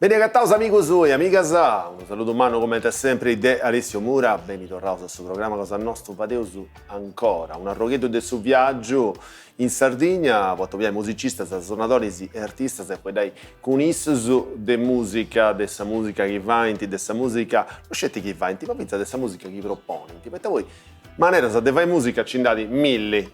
Bene cattaus amigos e amigas, un saluto umano come sempre de Alessio Mura, ben tornato sul programma Cosa Nostro Padeus ancora, un arroghetto del suo viaggio in Sardegna, quando via musicisti, suonatori e artisti e poi dai con issu de musica, dessa musica che vanti, dessa musica, non scetti che vanti, ma pensa dessa musica che proponi, perché voi manera se fai musica ci andate mille,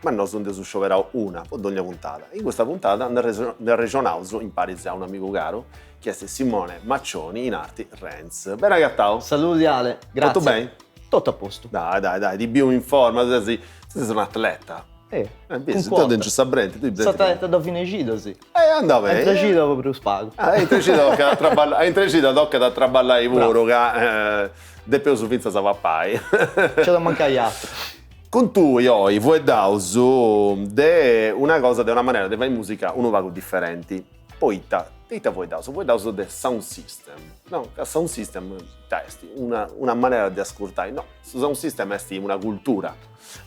ma noi sono su scioverà una ad ogni puntata. In questa puntata nel Region House impari a un amico caro che è Simone Maccioni in arti Renz. Bene gattao? Saluti Ale, grazie. Tutto bene? Tutto a posto. Dai, di più in forma, sei un atleta. Tu non ci sta brente, tu sei atleta da fine giro, sì. Andava bene. Entra giro proprio lo spago. Entra tocca da traballare pure, che de più su finza sa pappai. C'è da mancare altro. Con tu io vuoi dauso de una cosa, de una maniera di fare musica uno vago differenti. Poi vuoi dauso del sound system. No, il sound system testi una maniera di ascoltare. No, il sound system è una cultura.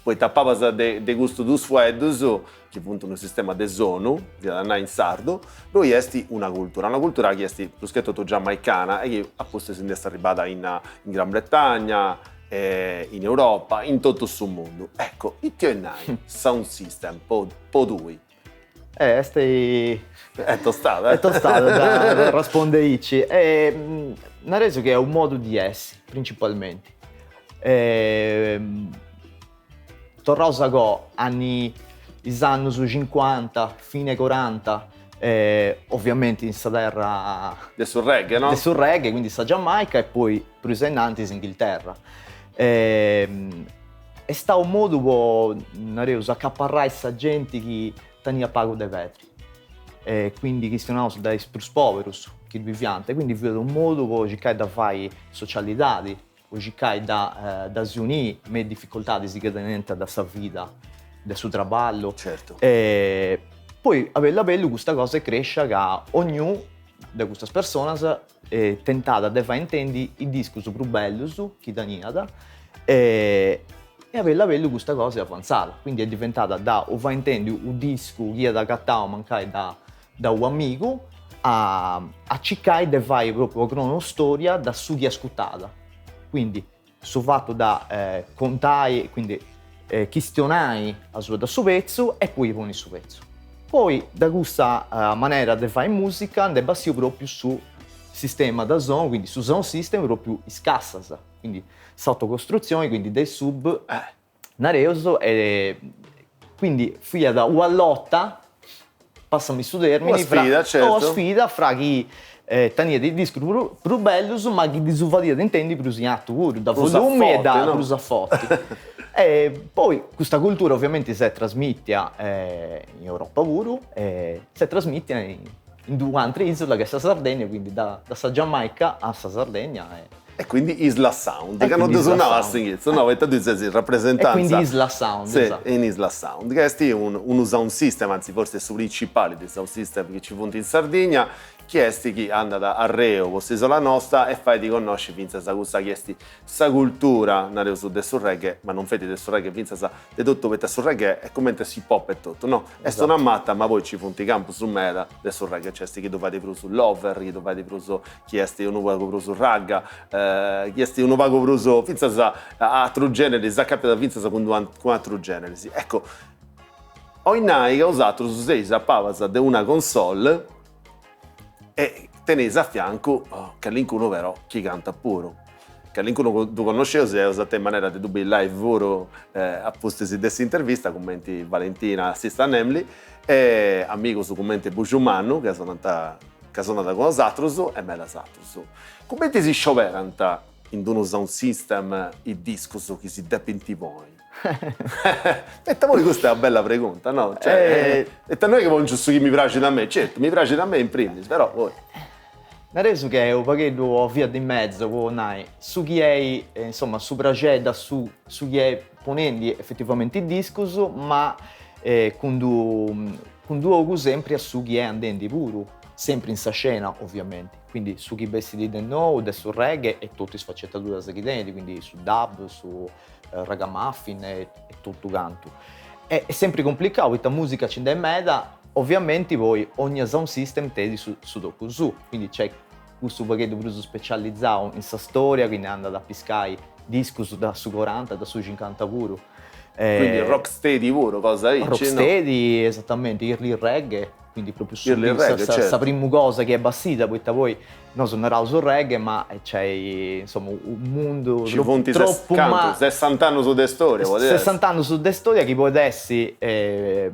Poi tappavas de gusto dos fuedos, che appunto un sistema de sono, di andare in sardo, lui è una cultura che è più che tutto giamaicana e che appunto si è arrivata in Gran Bretagna, in Europa, in tutto il mondo. Ecco, il TNI Sound System, po' due. È tostato, È tostato da risponderci. Nel reso che è un modo di essere, principalmente. Torrosa anni 50, fine 40, ovviamente in sta terra sul reggae, no? Sul reggae, quindi sta Giamaica e poi più in Nantes, Inghilterra. È stato un modo per accaparrare questa gente che tenia pago dei vetri. Quindi che stiamo dai più poveri che viviamo, quindi vedo un modo per cercare di fare socialità, per cercare di unire le difficoltà che hanno da sua vita, del suo lavoro. Certo. Poi avere questa cosa cresce che ognuno di queste persone tentava di fare intendere i discorsi più belli che tenia e avere questa cosa avanzata. Quindi è diventata da o fa intendere un disco che è da cattare mancare da un amico a cercare di fare proprio una storia da su chi è ascoltata. Quindi sul fatto da contare, quindi questionare da suo pezzo e poi poni il suo pezzo. Poi da questa maniera di fare musica debba essere proprio su sistema da zone, quindi su sound system proprio scassas, quindi sotto costruzione, quindi dei sub nareoso e quindi fia da una lotta, passami su termini, una sfida, certo. Una sfida fra chi tenia dei dischi più belli, ma chi disuvadia di intendi più signato pure, da volume e da più forti. E poi questa cultura ovviamente si è trasmessa in Europa pure, si è trasmessa in due altre isole che è la Sardegna, quindi da Giamaica a Sardegna. E quindi Isla Sound, che non suonava a singhiezzo, no, e tu dici rappresentanza. E quindi Isla Sound, sì, esatto. In Isla Sound, che è un sound system, anzi forse è il principale del sound system che ci funziona in Sardegna, che è chi anda a Reo, questa isola nostra, e fai di conoscere vinza sa questa sa cultura nel su del sul reggae, ma non fai del sul reggae, vinza sa di tutto perché sul reggae è come si pop e tutto, no? È esatto. Una matta, ma poi ci funti campo su meta del sul reggae, c'è chi dovete più sul lover, chi dovete più su chi è uno vago più sul ragga, chi è uno vago più su vinza sa altro genere, sa capita vinza sa con altro genere, sì. Ecco, oinai che ho usato su sei sappavasa di una console e tenese a fianco che l'incuno però chi canta puro. Che l'incuno tu conoscevo se usate in maniera di dubbi live vero apposto si dessa intervista commenti Valentina Sista Nemli e amico su commenti Bugiumano che sono andata con Osatruso e me la Satruso. Commenti si scioveranta in uno sound system il disco su chi si depinti voi. E voi questa è una bella pregunta, no? Cioè, e noi che voglio su chi mi piace da me, certo, mi piace da me in primis, però poi. Nel reso che è un pacchetto via di mezzo, su chi è, insomma, su prageda, su chi è ponendo effettivamente il disco, ma con due sempre su chi è andando puro, sempre in sa scena ovviamente, quindi su chi vestiti del nuovo, sul reggae e tutte le sfaccettature seguidenti, quindi su dub, su ragamuffin e tutto quanto. È sempre complicato, questa musica c'è in meda ovviamente poi ogni sound system tedi su dopo su, quindi c'è questo pacchetto più specializzato in sa storia, quindi anda da piscai disco da su 40, da su 50 puro. Quindi rocksteady puro, cosa dici? Rocksteady, no? Esattamente, early reggae, quindi proprio su questa prima cosa che è bassita, poi non suonerà sul reggae, ma c'è insomma un mondo troppo 60 anni su de storia, 60 anni su de storia che può essere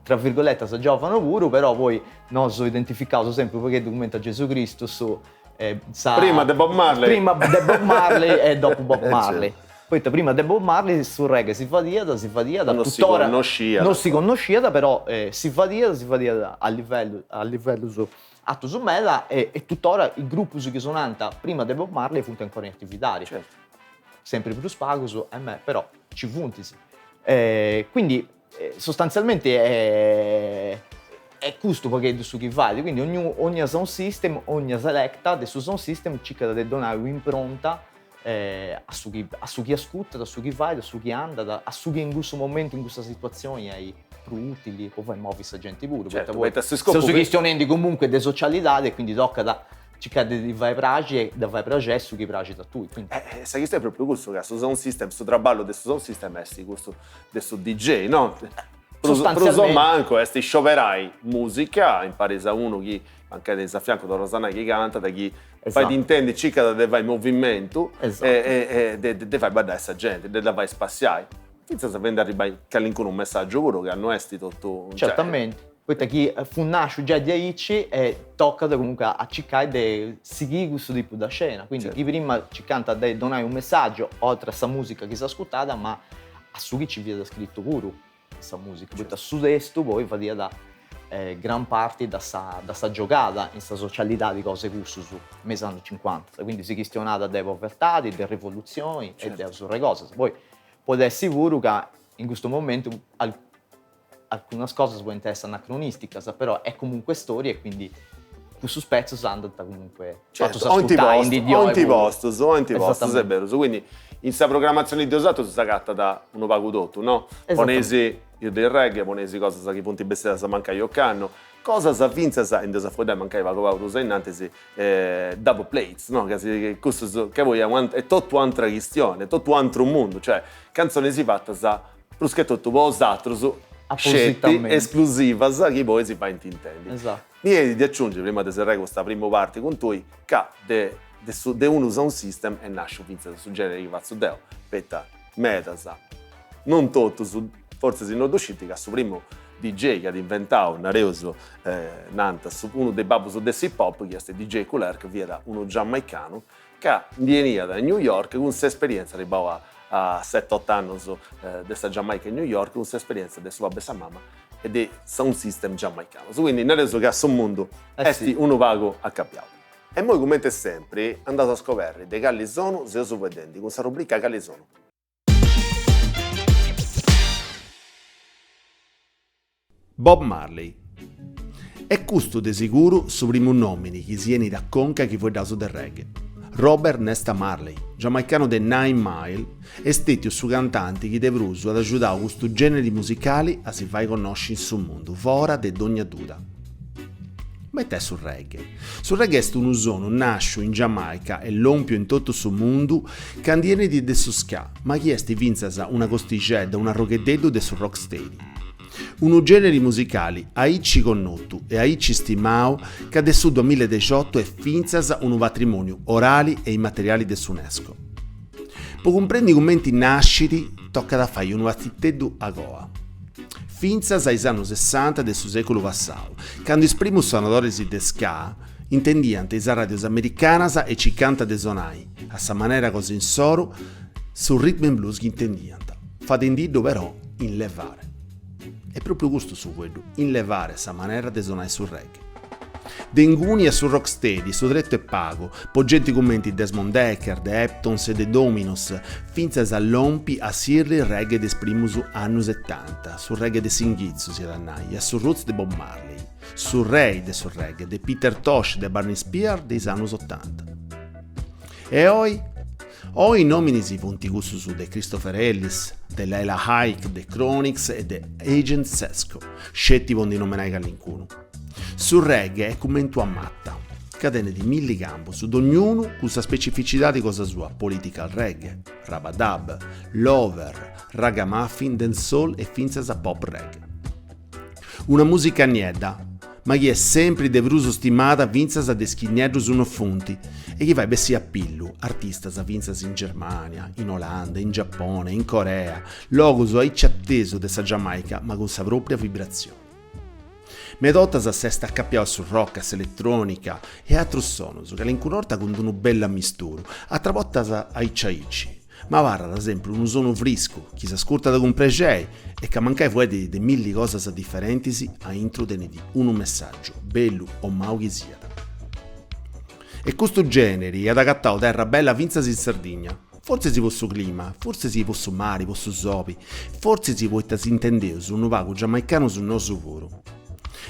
tra virgolette si giovano pure, però poi non sono identificato sempre perché documenta Gesù Cristo su prima di Bob Marley e dopo Bob Marley. Poi prima di Bob Marley sul reggae si fa dieta, non tuttora non si conosciva, però si fa dieta a livello su atto su mela e tuttora il gruppo che sono nata prima di Bob Marley funziona ancora in attività. Certo. Sempre più spago su me, però ci funtisi. Quindi sostanzialmente è questo pacchetto su chi va, quindi ogni sound system, ogni selecta del suo sound system cerca di donare un'impronta a su chi ascolta, a su chi va, a su chi anda, a su chi in questo momento, in questa situazione è più utili, poi fai muovi questa gente pure, certo, perché sono questioni comunque di socialità e quindi tocca da cercare di fare pragi e da fare pragi su chi pragi da tu. Sai che stai proprio questo, che su sound system, su traballo del sound system è questo DJ, no? Sostanzialmente. Manco, sti scioperai musica, in paresa uno che anche del fianco da Rosanna che canta, da chi fai di intendi, cica da vai in movimento e de fai guardare questa gente, de la vai spaziare. Senza sapere arrivare all'incun un messaggio puro che hanno esti tutto. Certamente. Poi chi fu nasce già di Aici e tocca comunque a cercare di seguire questo tipo di scena. Quindi chi prima ci canta di donare un messaggio, oltre a questa musica che si è ascoltata, ma a su chi ci viene scritto pure questa musica. Poi su questo poi va via da gran parte da sta giocata, in questa socialità di cose gusto su mesi anni 50. Quindi si questionava delle povertà, delle rivoluzioni e delle altre cose. Poi può essere sicuro che in questo momento alcune cose sono anacronistiche, però è comunque storia e quindi questo spezzo si andata comunque antiposto, è vero. Quindi in questa programmazione di usato si gatta da uno pago tutto, no? Ponesi del reggae, ponesi cose che punti bestella sa manca io canno, cosa sa vinza sa in desafuori manca i vago usa in antesi double plates, no? Che questo che voi è tutto un'altra questione, tutto un altro mondo, cioè canzoni si fatta sa plus che tutto vosatro su scetti esclusiva che poi si fa in intendi. Esatto. Niente di aggiungere prima di serrare questa prima parte con tu che de uno sound system e nasce vinza su genere che faccio deo petta metasa non tutto su forse si non usciti che su primo DJ che ha inventato un areoso Nantas uno dei babus del hip hop che è DJ Cooler via da uno giamaicano che veniva da New York con questa esperienza arrivava a 7-8 anni della Giamaica in New York con questa esperienza del suo babbo e mamma e del sound system giamaicano. Quindi nel reso che a suo mondo esti uno vago a capiato. E noi come sempre andate a scoprire dei calli sono se su vedendo con questa rubrica calli sono. Bob Marley. È questo di sicuro su primo nome che si viene da conca che vuoi da su del reggae. Robert Nesta Marley, giamaicano del Nine Mile, è stato su cantante che deve uso ad aiutare questo genere musicale a si fare conoscere sul mondo, fora de ogni duda. Mette sul reggae. Sul reggae è un usono nasce in Giamaica e l'ompio in tutto sul mondo candiene di de su ska, ma chi è vinza una costigedda, una rocchedello de su rocksteady. Uno genere musicali aici connotto e aici stimao che adesso 2018 è finzas un patrimonio orali e immateriali dell'UNESCO. Per comprendere come nasciti tocca da fare un battiteddu a goa. Finzas ai anni 60 del secolo passato, quando i primi suonatori di ska intendiano le radios americanas e ci canta de sonai, a sa maniera così in soro, sul rhythm and blues che intendiano, fatendido però in levare. È proprio questo su quello, in levare sa maniera de sonai sul reggae. Denguni e sul rocksteady, su dretto e pago, poggenti commenti Desmond Decker, The Heptons e The Dominos, finza all'ompi a sirri il reggae des primus anni 70, sul reggae de Singizzo si rannai, e sul roots de Bob Marley, sul Ray de sul reggae, de Peter Tosh, de Barney Spear dei anni 80. E oi i nomini si punti gusto su de Christopher Ellis, dell'Ela Hike, The Chronics e The Agent Sesco, scetti di nominare all'incuno. Sul reggae è commento a matta, catene di millicampo su ognuno con la specificità di cosa sua, political reggae, rabadab, lover, ragamuffin, dancehall e finza a pop reggae. Una musica niedda, ma che è sempre devruso stimata vinzas a deschinedros uno fonti e che va bessi a pillu, artistas a vinzas in Germania, in Olanda, in Giappone, in Corea, logos a atteso dessa Giamaica ma con sa propria vibrazione. Medottas a sesta accappiava sul rock, a elettronica e altro sonos che l'incurorta con una bella mistura, a trabottas ai ciaici. Ma varra ad esempio un usono frisco, chi si ascolta da compregei e che mancai fuori di mille cose differenti a introdurre di un messaggio, bello o mau che sia. E questo genere ad agattare terra bella vinzasi in Sardegna. Forse si posso clima, forse si posso mare, posso sopi, forse si può intendere su un vago giamaicano sul nostro volo.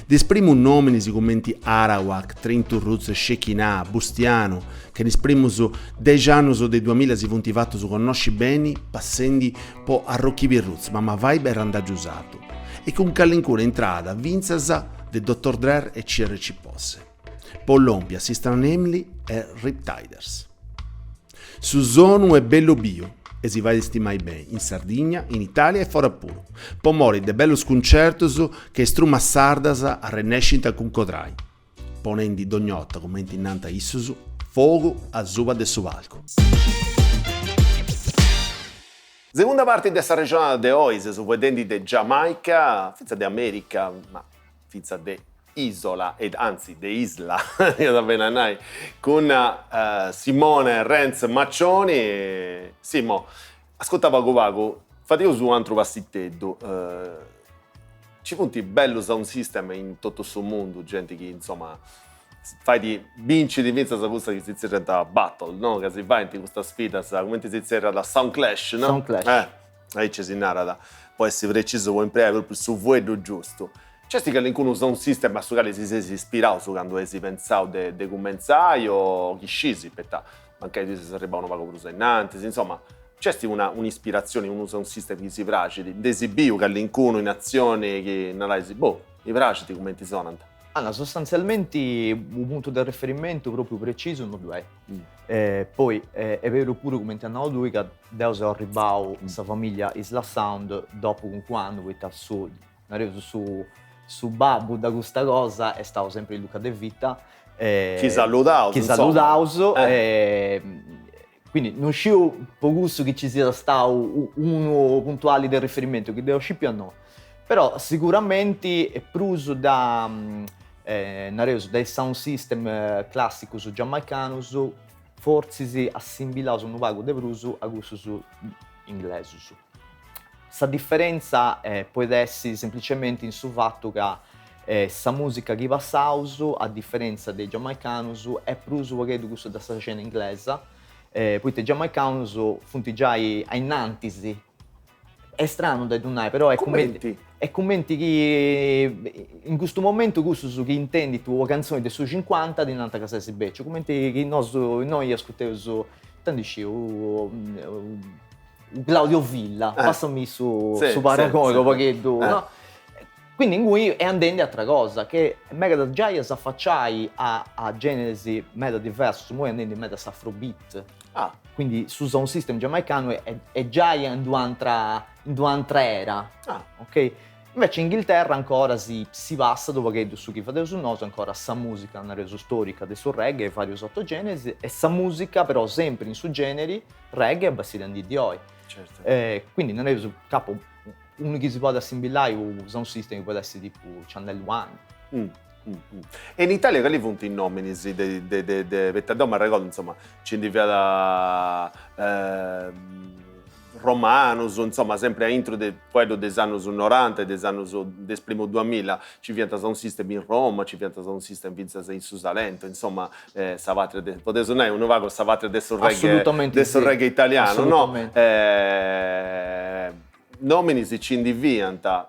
Esprimo un nome nei commenti Arawak, Trento Roots, Shekinah, Bustiano, che esprimo su 10 anni su dei 2000 si funti fatto su conosci bene, passendi po' a Rocchi Roots, ma vibe era andato usato. E con callincura entrata, vinzasa de Dr. Dre e CRC Posse. Pollompia, Sistan Emily e Riptiders. Su Zonu è bello bio. E si va a stimare bene in Sardegna, in Italia e fuori pure. Poi mori de bello sconcertos che struma sardas a renescita con codrai. Ponendi d'ognotta commenti innanta issusu, fogo a zuba de suvalco. Seconda parte di questa regione de Oise, su vedendo de Giamaica, finza de America, ma finza de isola, ed anzi de isla, io da Benanai, con Simone Renz Maccioni. Simo, ascoltava Govago, fate su un altro passittedo. Ci punti bello sound system in tutto il suo mondo, gente che insomma fai di vinci di vinza sa questa che si cerca battle, no? Che si va in questa sfida, come si cerca da Sound Clash, no? Sound Clash. Ahí ci si narra, può essere preciso, può imparare proprio su vuoto giusto. C'è che l'incuno sound system a su quale si ispirato su quando si pensava de commenzai o chi scisi, perché magari si sarebbe una pago prusa innanzi, insomma, c'è un'ispirazione, un sound system che si piace, di esibio che l'incuno in azioni che non hai mi piace di commenti sonant. Allora, sostanzialmente un punto di riferimento proprio preciso non lo è. Poi è vero pure come ti hanno detto che Deus è arrivato questa famiglia Isla Sound dopo con quando poi su Babu da questa cosa è stato sempre Luca De Vita. Chi salutavo. Quindi non scio per gusto che ci sia stato uno puntuale del riferimento che devo scippia no. Però sicuramente è pruso da dai sound system classico su giamaicano, forse si assimila su un vago de pruso a gusto su inglese. Questa differenza può essere semplicemente in su fatto che questa musica che va sauso, a differenza dei giamaicanos, è pruso di gusto da questa scena inglese. Poi i giamaicanos funti già in antisi. È strano da donare, però è commenti che in questo momento questo su che intendi tu canzoni del suo 50 di Nanta Casa si beccio, commenti che noi ascoltiamo su tanti Claudio Villa, passami su paragone perché no? Quindi in cui è andando a altra cosa che mega da già si affacciai a genesi mega diverso, su noi andando in mega afrobeat. Quindi su sound system giamaicano è già in un'altra era. Ok? Invece in Inghilterra ancora si passa dopo che su chi fate su noso ancora sa musica una reso storica del suo reggae e vari sottogenesi e sa musica però sempre in suggeneri reggae e brasiliani di oi. Certo. Quindi non è capo uno che si può assimilare o sound system che può essere tipo Channel One. E in Italia quali punti i nomini perché ma ricordo insomma ci indiviava Romanos, insomma sempre a intro degli anni 90 e degli anni del primo 2000 ci viene un system in Roma, ci viene un system in Susalento, insomma potete suonare un vago Savatria adesso reggae italiano, no? Nomini si ci indivianta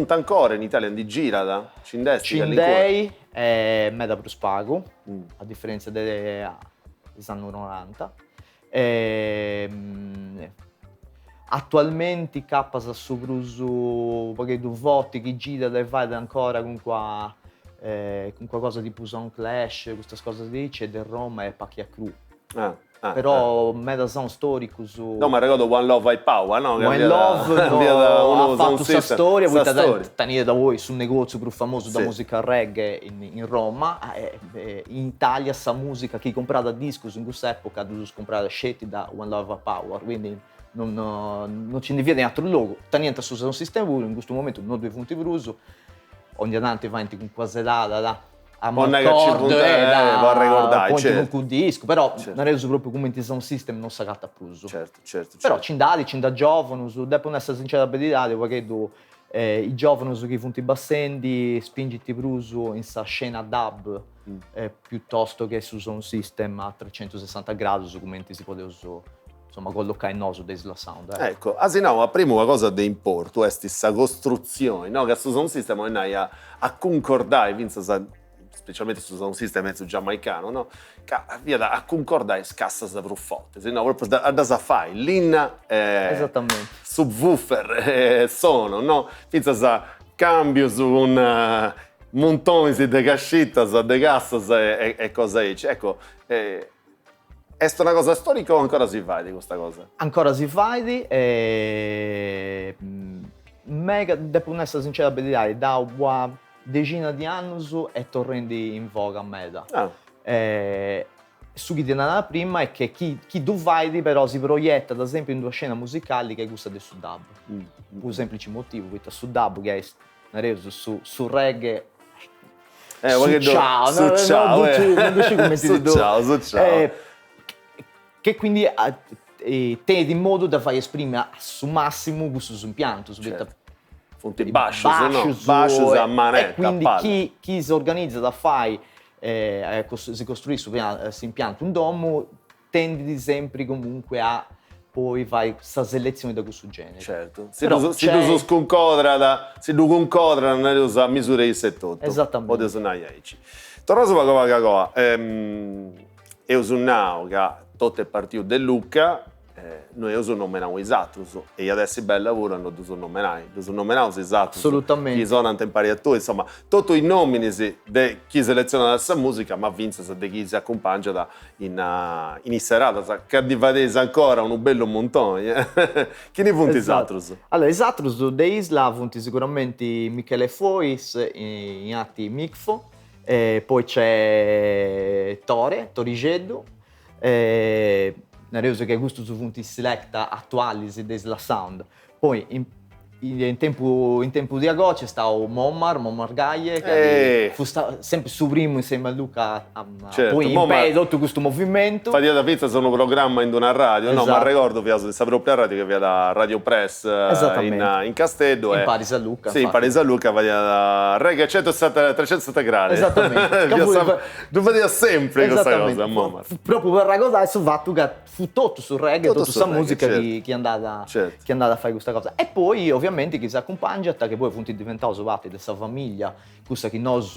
ancora in Italia, di gira, Cindei è meda più spago, a differenza degli anni 90. attualmente cappas su prusu perché tu voti chi gira e vai ancora con qualcosa tipo Sound Clash, queste cose lì, c'è del Roma e Pacchia Cru. Però meta sound storico su... No, ma ricordo One Love High Power, no? One Love ha fatto questa storia, poi tenere da voi sul negozio più famoso da musica reggae in Roma, in Italia sta musica che comprata discos in questa epoca dovuto comprare scetti da One Love High Power, quindi non ci ne viene altro luogo. Teniente su un sistema in questo momento non due punti bruso, ogni anno avanti con quasi là a Marcord, va a ricordare, certo. Un disco, però non è proprio come in sound system non si agatta più. Certo. Però ci da giovani, devono essere sincero a vedere, perché i giovani che fanno i bassendi spingiti pruso in sta scena dub piuttosto che su sound system a 360 gradi, come si poteva insomma collocare in noso della sound. Ecco, la prima cosa di importo è questa costruzione, no? Che su sound system noi a concordare, specialmente su sound system mezzo giamaicano, no? Che via a concordare scassa da profotte, se no proprio da fare linea esattamente subwoofer sono, no? Finza cambio su un montone di cascittas, de gassas e cose così. Ecco, è una cosa storica o ancora si fa di questa cosa? Ancora si fa mega, devo essere sincero a vedere, da una decina di anni è tornando in voga a meta. Su chi ti dà prima è che chi tu vai però si proietta ad esempio in due scene musicali che gusta del sud-dub. Per un semplice motivo, questo sud-dub che è su reggae ciao, che quindi tieni in modo da fare esprimere su massimo questo impianto. Fonti basci a manetta. E quindi chi si organizza da fare, si costruisce questo impianto un domo, tende sempre comunque a poi fare questa selezione da questo genere. Certo. Se tu concorda, non usa misure di settore. Esattamente. Tornando a qualcosa cosa, io sono che tutto il partito del Lucca, noi sono nominati esatto e adesso è bel lavoro hanno sono nominati esatto. Assolutamente. Chi sono impariatori, insomma, tutti i nomi di chi seleziona questa musica, ma vince di chi si accompagna in serata, che divadesi ancora un bello montone. Chi ne punti esatto? Allora, esatto, da Isla punti sicuramente Michele Fois, in atti Micfo, poi c'è Torigeddo, Nareus che gusto su punti selecta attuali della sound. Poi in tempo di agosto c'è stato Mommar Gaie che fu sempre su primo insieme a Luca poi in pedo tutto questo movimento. Fatia da pizza sono un programma in una radio, no, ma ricordo che questa propria radio che via da Radio Press in Castello in Paris a Luca. Sì, in Paris a Luca vadia da reggae 360 gradi. Esattamente. Tu vedi sempre questa cosa, Mommar. Proprio per raccontare il fatto che fu tutto sul reggae, tutta questa musica che è andata a fare questa cosa. E poi ovviamente chi si accompagna che poi è diventato parte della sua famiglia, questa che noi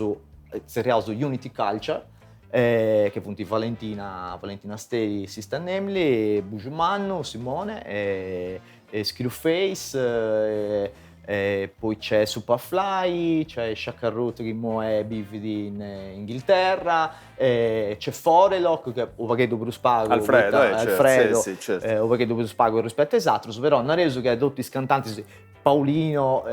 seriamo Unity Culture, che appunto Valentina Stei, Sister Nemli, Bugiumanno, Simone, Screwface, poi c'è Superfly, c'è Shaka Root che è bividi in Inghilterra, c'è Forelock che ho pagato per spago Alfredo ho pagato per spago rispetto a Esatros, però non reso che tutti i cantanti Paolino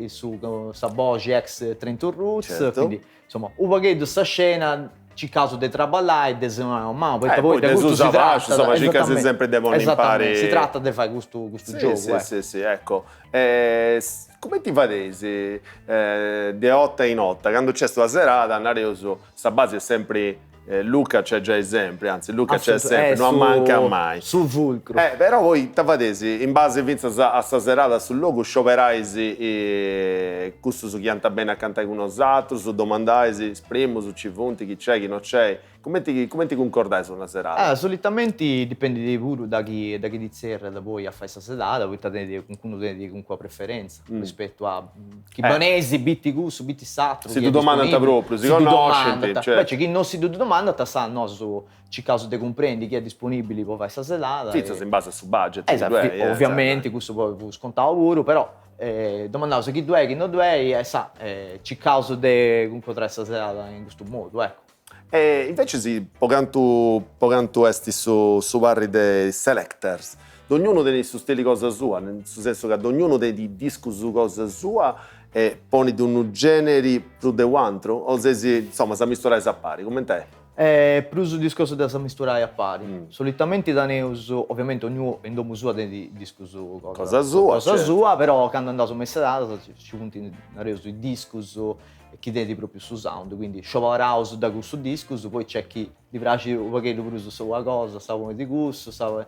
su Sabogi ex Trenton Roots, quindi insomma ho pagato sta scena ci caso di traballare e di ma poi da questo si tratta, insomma ci casi sempre devono imparare, si tratta di fare questo gioco. Sì, ecco. Come ti vadesi di 8 in 8 quando c'è sta serata andare su sta base è sempre Luca c'è già sempre, anzi Luca c'è sempre, non manca mai. Sul fulcro. Però voi tavadesi in base a sta serata sul logo scioperai questo su chi anda bene a cantare con uno altro, su domandaisi, esprimo su ci punti, chi c'è, chi non c'è. Come ti concordai su una serata? Solitamente dipende di pure da chi di sera da voi a fare questa serata, poi qualcuno tiene comunque preferenza rispetto a chi banesi, bitti gusto, bitti satro. Si tu domanda proprio, si conosce. Invece chi non si domanda domanda ti sa no, su caso te comprendi chi è disponibile per fare questa serata. Fizzo in base su budget. Esatto, ovviamente questo poi scontavo pure, però domandavo se chi due, chi non due, e sa, ci causa de comunque tra questa serata in questo modo, ecco. E invece sì, pocantu esti su parri dei selectors. Ognuno dei su stili cosa sua, nel senso che ognuno dei dischi su cosa sua e poni di un genere più de quantro, o se si, insomma, si misturare a pari, come te? Più sul discorso della misturare a pari. Solitamente da neus, ovviamente ognuno in domo sua di disco su cosa sua, cosa certo. sua, però quando andato su serata ci punti sui discos chi dedi proprio su sound, quindi show house da questo disco, poi c'è chi gli piace un pochettino più su una cosa, sta come di gusto, sta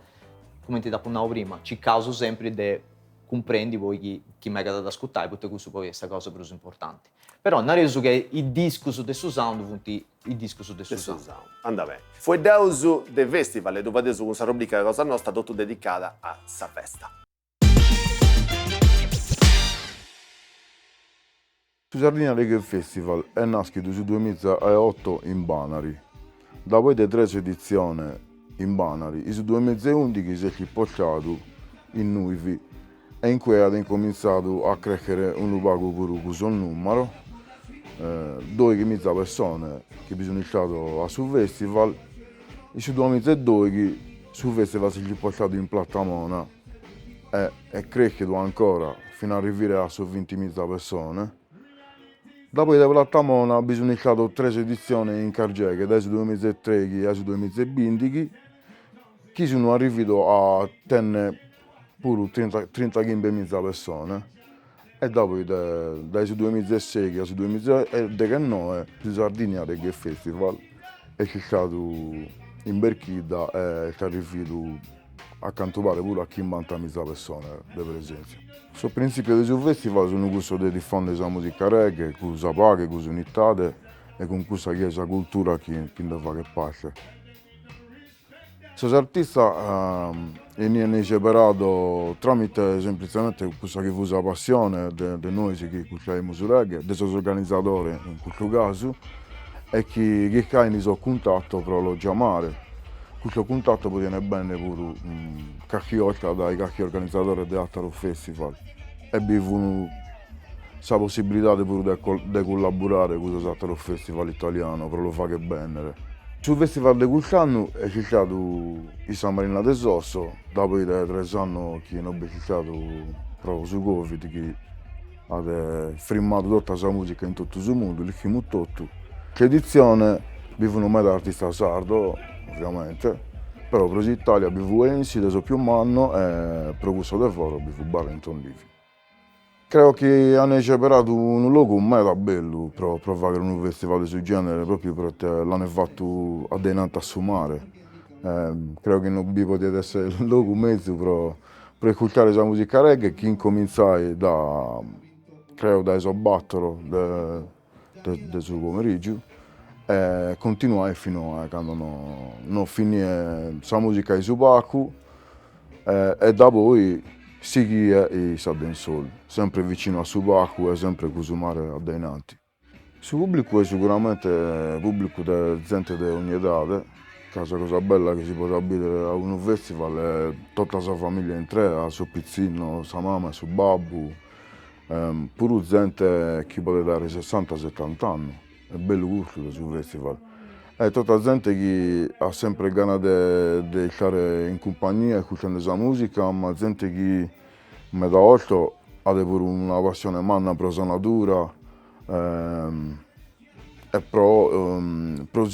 come ti appuntavo prima, ci causa sempre de comprendi poi chi mi ha da ascoltare, perché questo poi è questa cosa più importante. Però non è reso che i dischi su questo sound punti i dischi su questo sound. Anda bene. Fu dauso del festival, dove adesso con questa rubrica cosa nostra, tutto dedicata a sta festa. Su Sardinia Reggae Festival è nasciuto nel 2008 in Banari. Dopo le 3 edizioni in Banari, nel 2011 si è portato in Nuivi e in cui ha incominciato a crescere un luogo con questo numero. 2.000 persone che sono state a sul festival. Nel 2012 sul festival si è portato in Plattamona e è cresciuto ancora fino ad arrivare a 20.000 persone. Dopo di Plattamona bisogna state 3 edizioni in Cargega, dal 2013 al 2020, che sono arrivati a tenere pure 30.000 persone. E dopo dal 2016 al 2019 su Sardinia Reggae Festival è stato in Berchida e è arrivato a cantare pure a 50.000 persone di presenza. Il principio del festival sono questo di diffondere la musica reggae, con la pace, con l'unità e con questa chiesa cultura che fa che pace. Questi artisti hanno separato tramite semplicemente questa che fu la passione di noi che facciamo su reggae, dei organizzatori in questo caso, e che hanno il contatto per lo chiamare. Questo contatto può essere bene pure qualche volta dai qualche organizzatore di altro festival e abbiamo la possibilità pure di collaborare con questo festival italiano per lo fare bene. Sul festival di quest'anno è stato il San Marino del Sosso, dopo i 3 anni che non abbiamo stato proprio su Covid, che ha filmato tutta la musica in tutto il mondo, l'ultimo tutto. L'edizione vivono mai da artista sardo, ovviamente, però per l'Italia abbiamo Ensi, adesso più Manno e per questo del foro abbiamo Barrington Livi. Credo che hanno separato un luogo mega bello per fare un festival del genere, proprio perché l'hanno fatto adenante a sumare. Credo che non potete essere il luogo mezzo per ascoltare la musica reggae che incominciai da esobattolo del suo pomeriggio e continuai fino a quando non finì la musica di Subacu e da poi seguì i Sadensol, sempre vicino a Subacu e sempre con il mare adenanti. Il pubblico è sicuramente pubblico di gente di ogni età. Cosa bella che si può abitare a un festival è tutta la sua famiglia in 3, a suo pizzino, sua mamma, suo babbo, pure gente che può dare 60-70 anni. È bello gusto sul festival. È tutta gente che ha sempre ganas di stare in compagnia, ascoltando la musica, ma gente che, come da altro, ha pure una passione manna per la natura e per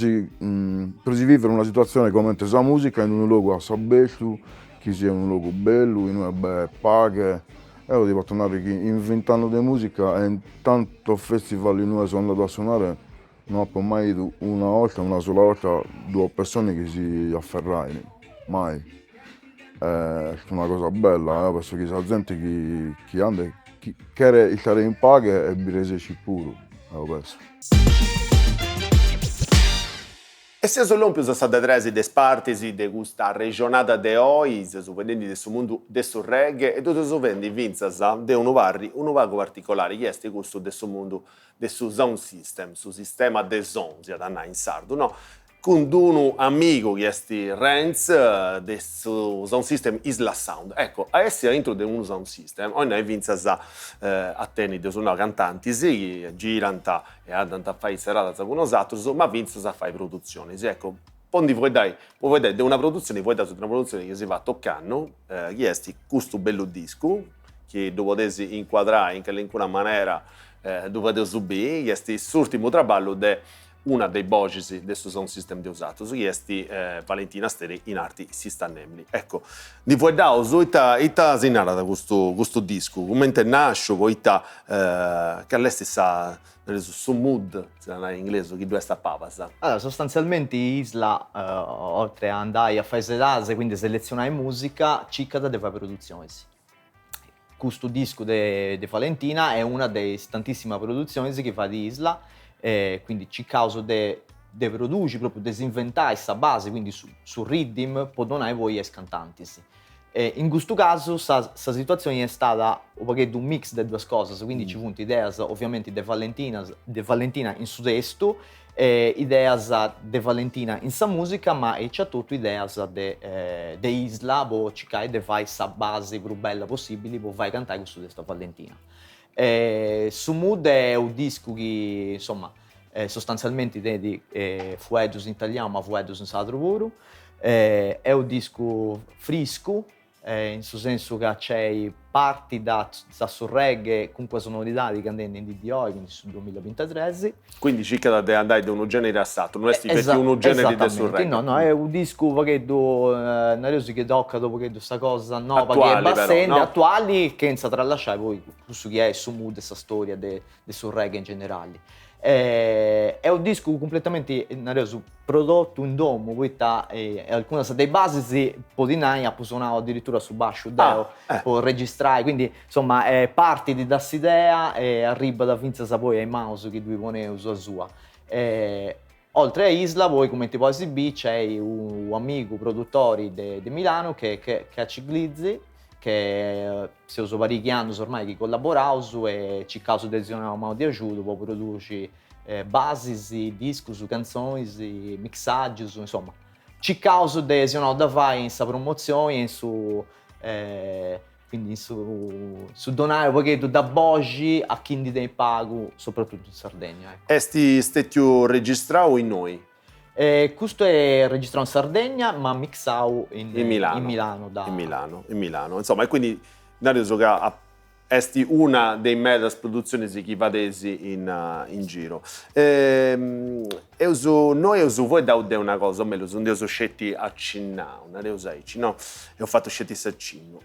vivere una situazione come la musica in un luogo assai bello, che sia un luogo bello, in una bella pace. E io devo tornare che in 20 anni di musica e in tanto festival in cui sono andato a suonare, non ho mai una sola volta 2 persone che si afferrarono, mai. È una cosa bella, perché la gente che vuole stare in pace e bireseci pure, penso. E se sono state 3 des parti di questa regionata de oggi, su vedendo del mondo del reggae, e tutti sovendi vinzasa di un vago particolare, che è questo del mondo del sound system, sul sistema de son, sia da in sardo, no? con un amico che è Renz del sound system Isla Sound. Ecco, a essere dentro di un sound system, noi vinza a tenere sono cantanti che girano e andano a fare serate con noi altri, ma vinza a fare produzioni. Ecco, quando vuoi dare di una produzione, vuoi dare una produzione che si va toccando, che è questo bello disco, che dopo potessi inquadrare in qualche maniera, dopo potessi subire, che è l'ultimo traballo di una dei voci del sound system di usato, che è Valentina Steri in arti Sistannemli. Ecco, di vuoi dare ita sinara da questo disco, come nasce, poi che all'esti sa su mood, se non è in inglese, che due sta papasa. Allora, sostanzialmente Isla, oltre a andare a fare serate, quindi selezionare musica, cicca deve fare produzioni. Questo disco di Valentina è una delle tantissime produzioni che fa di Isla, quindi ci causa de produci, proprio disinventare questa base, quindi su rhythm, può donare voi ai cantanti. In questo caso, questa situazione è stata un mix delle due cose, quindi ci sono idee ovviamente di Valentina in su testo, idee di Valentina in sa musica, ma c'è tutto idee di Isla, per cercare di fare questa base più bella possibile, per fare cantare questo testo a Valentina. Su Mood è un disco che insomma sostanzialmente di fueggios in italiano ma fueggios in sardo puro, è un disco fresco, in suo senso che c'è parti da sul reggae con quella sonorità che andiamo in DDO, quindi sul 2023. Quindi circa da andare da un genere a stato, non è un genere di sul reggae. No, è un disco che non è che tocca dopo che questa cosa, no, attuali, perché bassende però, no? attuali che non sa tralasciare poi questo che è su mood, questa storia del sul reggae in generale. È un disco completamente prodotto in domo, alcune delle basi podinai ha suonato addirittura su bascio per registrare, quindi insomma parti di questa idea e arriva da Vinza poi ai mouse che lui pone su sua. Oltre a Isla, poi come ti puoi esibire, c'è un amico produttore di Milano che è Ciglizzi, che si usa parecchi anni ormai che collaborano e ci causa un modo di aiuto per produrre basi, dischi, canzoni, mixaggi, insomma ci causa da fare in questa promozione quindi su donare un pochetto da Boggi a chi ne pago, soprattutto in Sardegna. Ecco. Stiamo registrato in noi? Questo è registrato in Sardegna, ma mixato in Milano. In Milano. Insomma, e quindi è una dei medas produzioni che vadesi in giro. Noi voi da una cosa, o meglio, sono scelti a Cinnà, una reusaici, no? E ho fatto scelti a Cinno.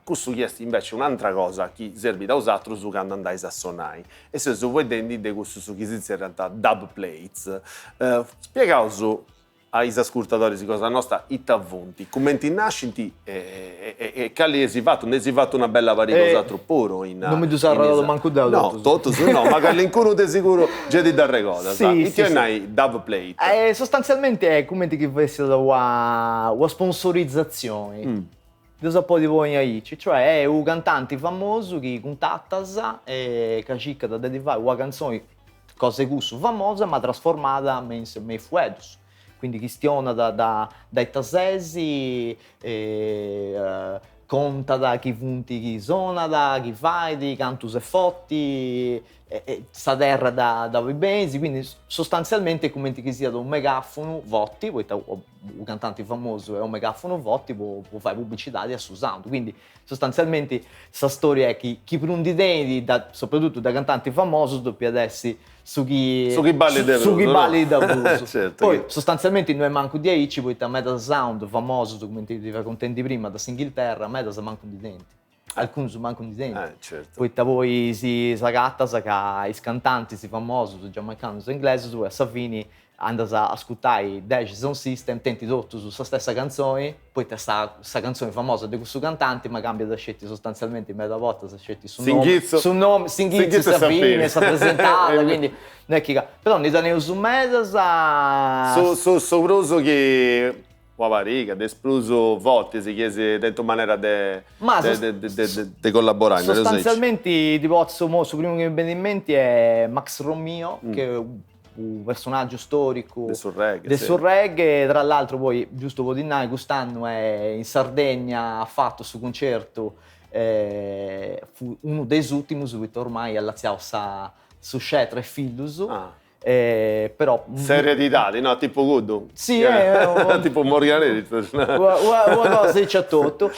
Questo chiesti invece un'altra cosa che serve da usare su quando andai a suonare. E se voi vendi di questo su chi si in realtà dub plates, spiegao ai ascoltatori di cosa nostra itavonti, commenti nascenti e che si fatto una bella varicosa troppo in non mi usare manco da no, tutto no, ma che l'incuno di sicuro già di dare regola, sì, e ti hai dub plate. Sostanzialmente è come che fosse una sponsorizzazione. Cosa poi di voi aici, cioè è un cantante famoso che contatta e che cerca di fare una canzone cose gusto famosa ma trasformata in fuegos. Quindi questione dai tasesi, conta da chi punti chi suona, da chi fai, di cantus e fotti, sta terra da benzi, quindi sostanzialmente è come che sia un megafono, votti, poi un cantante famoso è un megafono, votti, può fare pubblicità di sound. Quindi sostanzialmente questa storia è che chi prende idee, soprattutto da cantanti famosi, doppia adesso su chi balli da blues. Certo, poi sostanzialmente noi manco di aici, poi da Metal Sound famoso, come ti contenti prima, da Inghilterra, Metal manco di denti. Alcuni mancano di denti. Certo. Poi da voi si gatta che i cantanti si famosi, su giamaicani, su inglesi, su a Savini andasi a ascoltare 10 sound system, tenti tutto su questa stessa canzone, poi questa canzone famosa di questo cantante, ma cambia da scetti sostanzialmente in mezza volta, se scetti su nome, Singhizio, Savini, sta presentata, quindi non è che... Però ne danno su mezza... So proso che... Variga, esploso volte si chiese dentro maniera di collaborare. Sostanzialmente, tipo, su primo che mi viene in mente è Max Romeo, che un personaggio storico del sul reggae, tra l'altro poi giusto Vodinai quest'anno è in Sardegna, ha fatto su concerto, fu uno dei ultimi che ormai ha laziato su Scetra e Fillus. Però serie di dati, no? Tipo Good? Sì, tipo Morganelli. una cosa c'è tutto.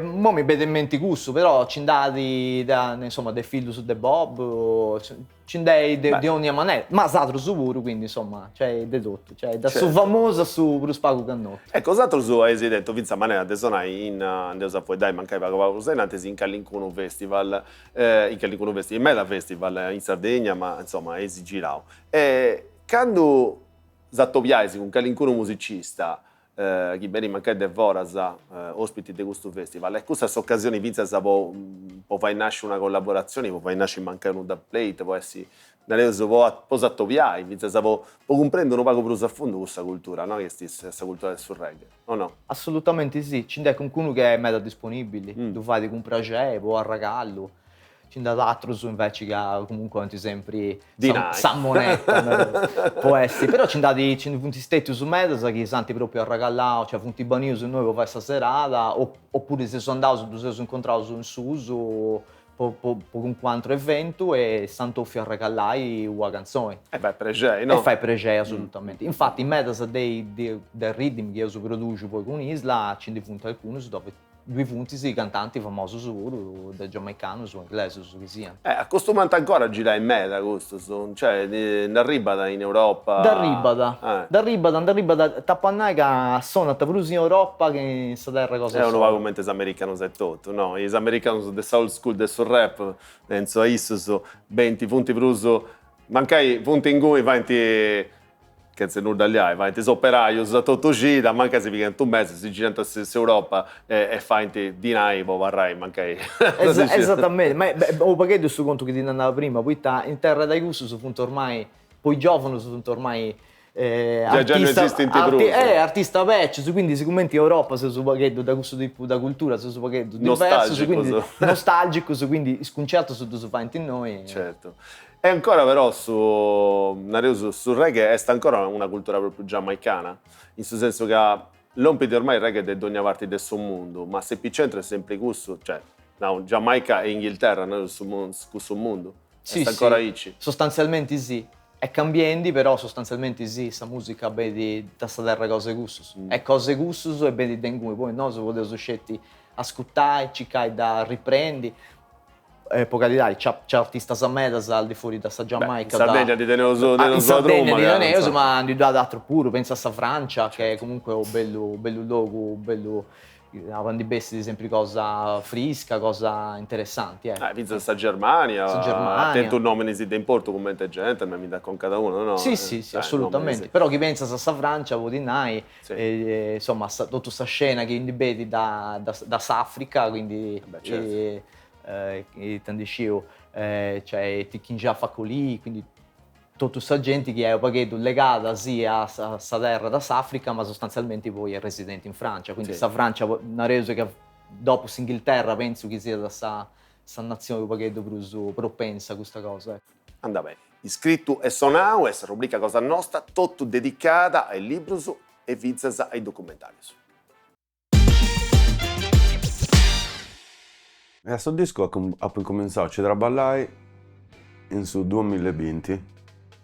Mo mi vedo in mente gusto, però ci dati insomma dei Fillus de Bob, ci dei di ogni maniera, ma satro sicuro, quindi insomma c'è di tutto, cioè da su famosa su Bruce Pago Cannotto. E cos'altro su hai detto, Vinza Manera, adesso in Deusa poi dai, mancai pago antes in Callincuno Festival, in Mela Festival in Sardegna, ma insomma esi girao. E quando zattopiaisi con Callincuno musicista, che bene mancai de Voras, ospiti di questo festival, e questa occasione Vinza può fare nascere una collaborazione, può fare nascere mancare un dubplate, può essere può zattopiare, Vinza può comprendere un poco più a fondo questa cultura, no? Questa cultura del reggae, o no? Assolutamente sì, c'è qualcuno che è meta disponibile, tu fai un progetto, può arragallo. C'è d'altro su invece che comunque non ti sempre moneta, può essere. Però c'è punti stetti su Medas che santi proprio a regalare, cioè punti bani su noi per fare questa serata, oppure se sono andato, se sono incontrato su un suso, per un altro evento e santi a regalare una canzone. E fai pregei, no? E fai pregei assolutamente. Infatti in Medas del rhythm che io produco poi con Isla, c'è di punti alcuni dove due punti sì, cantanti famosi su del giamaicano, su inglese, su che sia. Accostumante ancora a girare in meta questo, cioè da Ribada in Europa. Da Ribada, tappannai che sono proprio in Europa che in sta terra cosa è un nuovo commento americano 78, no? Gli americani sono del soul school del soul rap, penso a isso sono 20 punti pruso, mancai punti in cui vanti che se non dagli hai, vai, ti operaio, da tutto gita, manca se viene un mese, si gira in Europa e fai di nai, poi varrai, mancai. Esattamente, ma ho pagato su conto che ti andava prima, poi in terra dai gusti su punto ormai, poi giovani su punto ormai già non esiste in artista vecchio, quindi sicuramente in Europa se su paghetto da gusto di da cultura, se su paghetto diverso, quindi nostalgico, quindi sconcerto su su fai in noi. Certo. E ancora però sul reggae è ancora una cultura proprio giamaicana, in senso che l'ompiti ormai il reggae è di ogni parte del suo mondo, ma se più centro è sempre questo, cioè no, Giamaica e Inghilterra nel suo mondo, sì, è ancora sì. ici. Sostanzialmente sì, è cambiando, però sostanzialmente sì, questa musica vedi da sta terra cose gustos, è cose gustos e vedi dengue, poi noi se potete scetti ascoltare, cercare da riprendi. Pocalità, c'è artista Samedas al di fuori da sta Giamaica. In Sardegna di Teneoso in Sardegna di Teneoso, so. ma di altro pure, pensa a sta Francia, che comunque è un bello luogo, bello avanti bestia sempre cosa fresca, cosa interessanti. Pensa a Germania, attento un nome di importo come gente, ma mi dà con cada uno, no? Sì, assolutamente. Però chi pensa a sta Francia, Vodinai, insomma, tutta questa scena che indibeti da Africa, quindi certo. Tandiscio, cioè Tichingia Facoli, quindi tutta questa gente che è un paghetto legata sia a questa terra da Africa, ma sostanzialmente poi è residente in Francia, quindi questa Francia una resa che dopo l'Inghilterra penso che sia da questa nazione un paghetto più propensa a questa cosa. Andà bene. Iscritto e sonau, questa rubrica Cosa Nostra, tutto dedicata ai libri e vizzas ai documentari. E a questo disco ho cominciato a lavorare in 2020,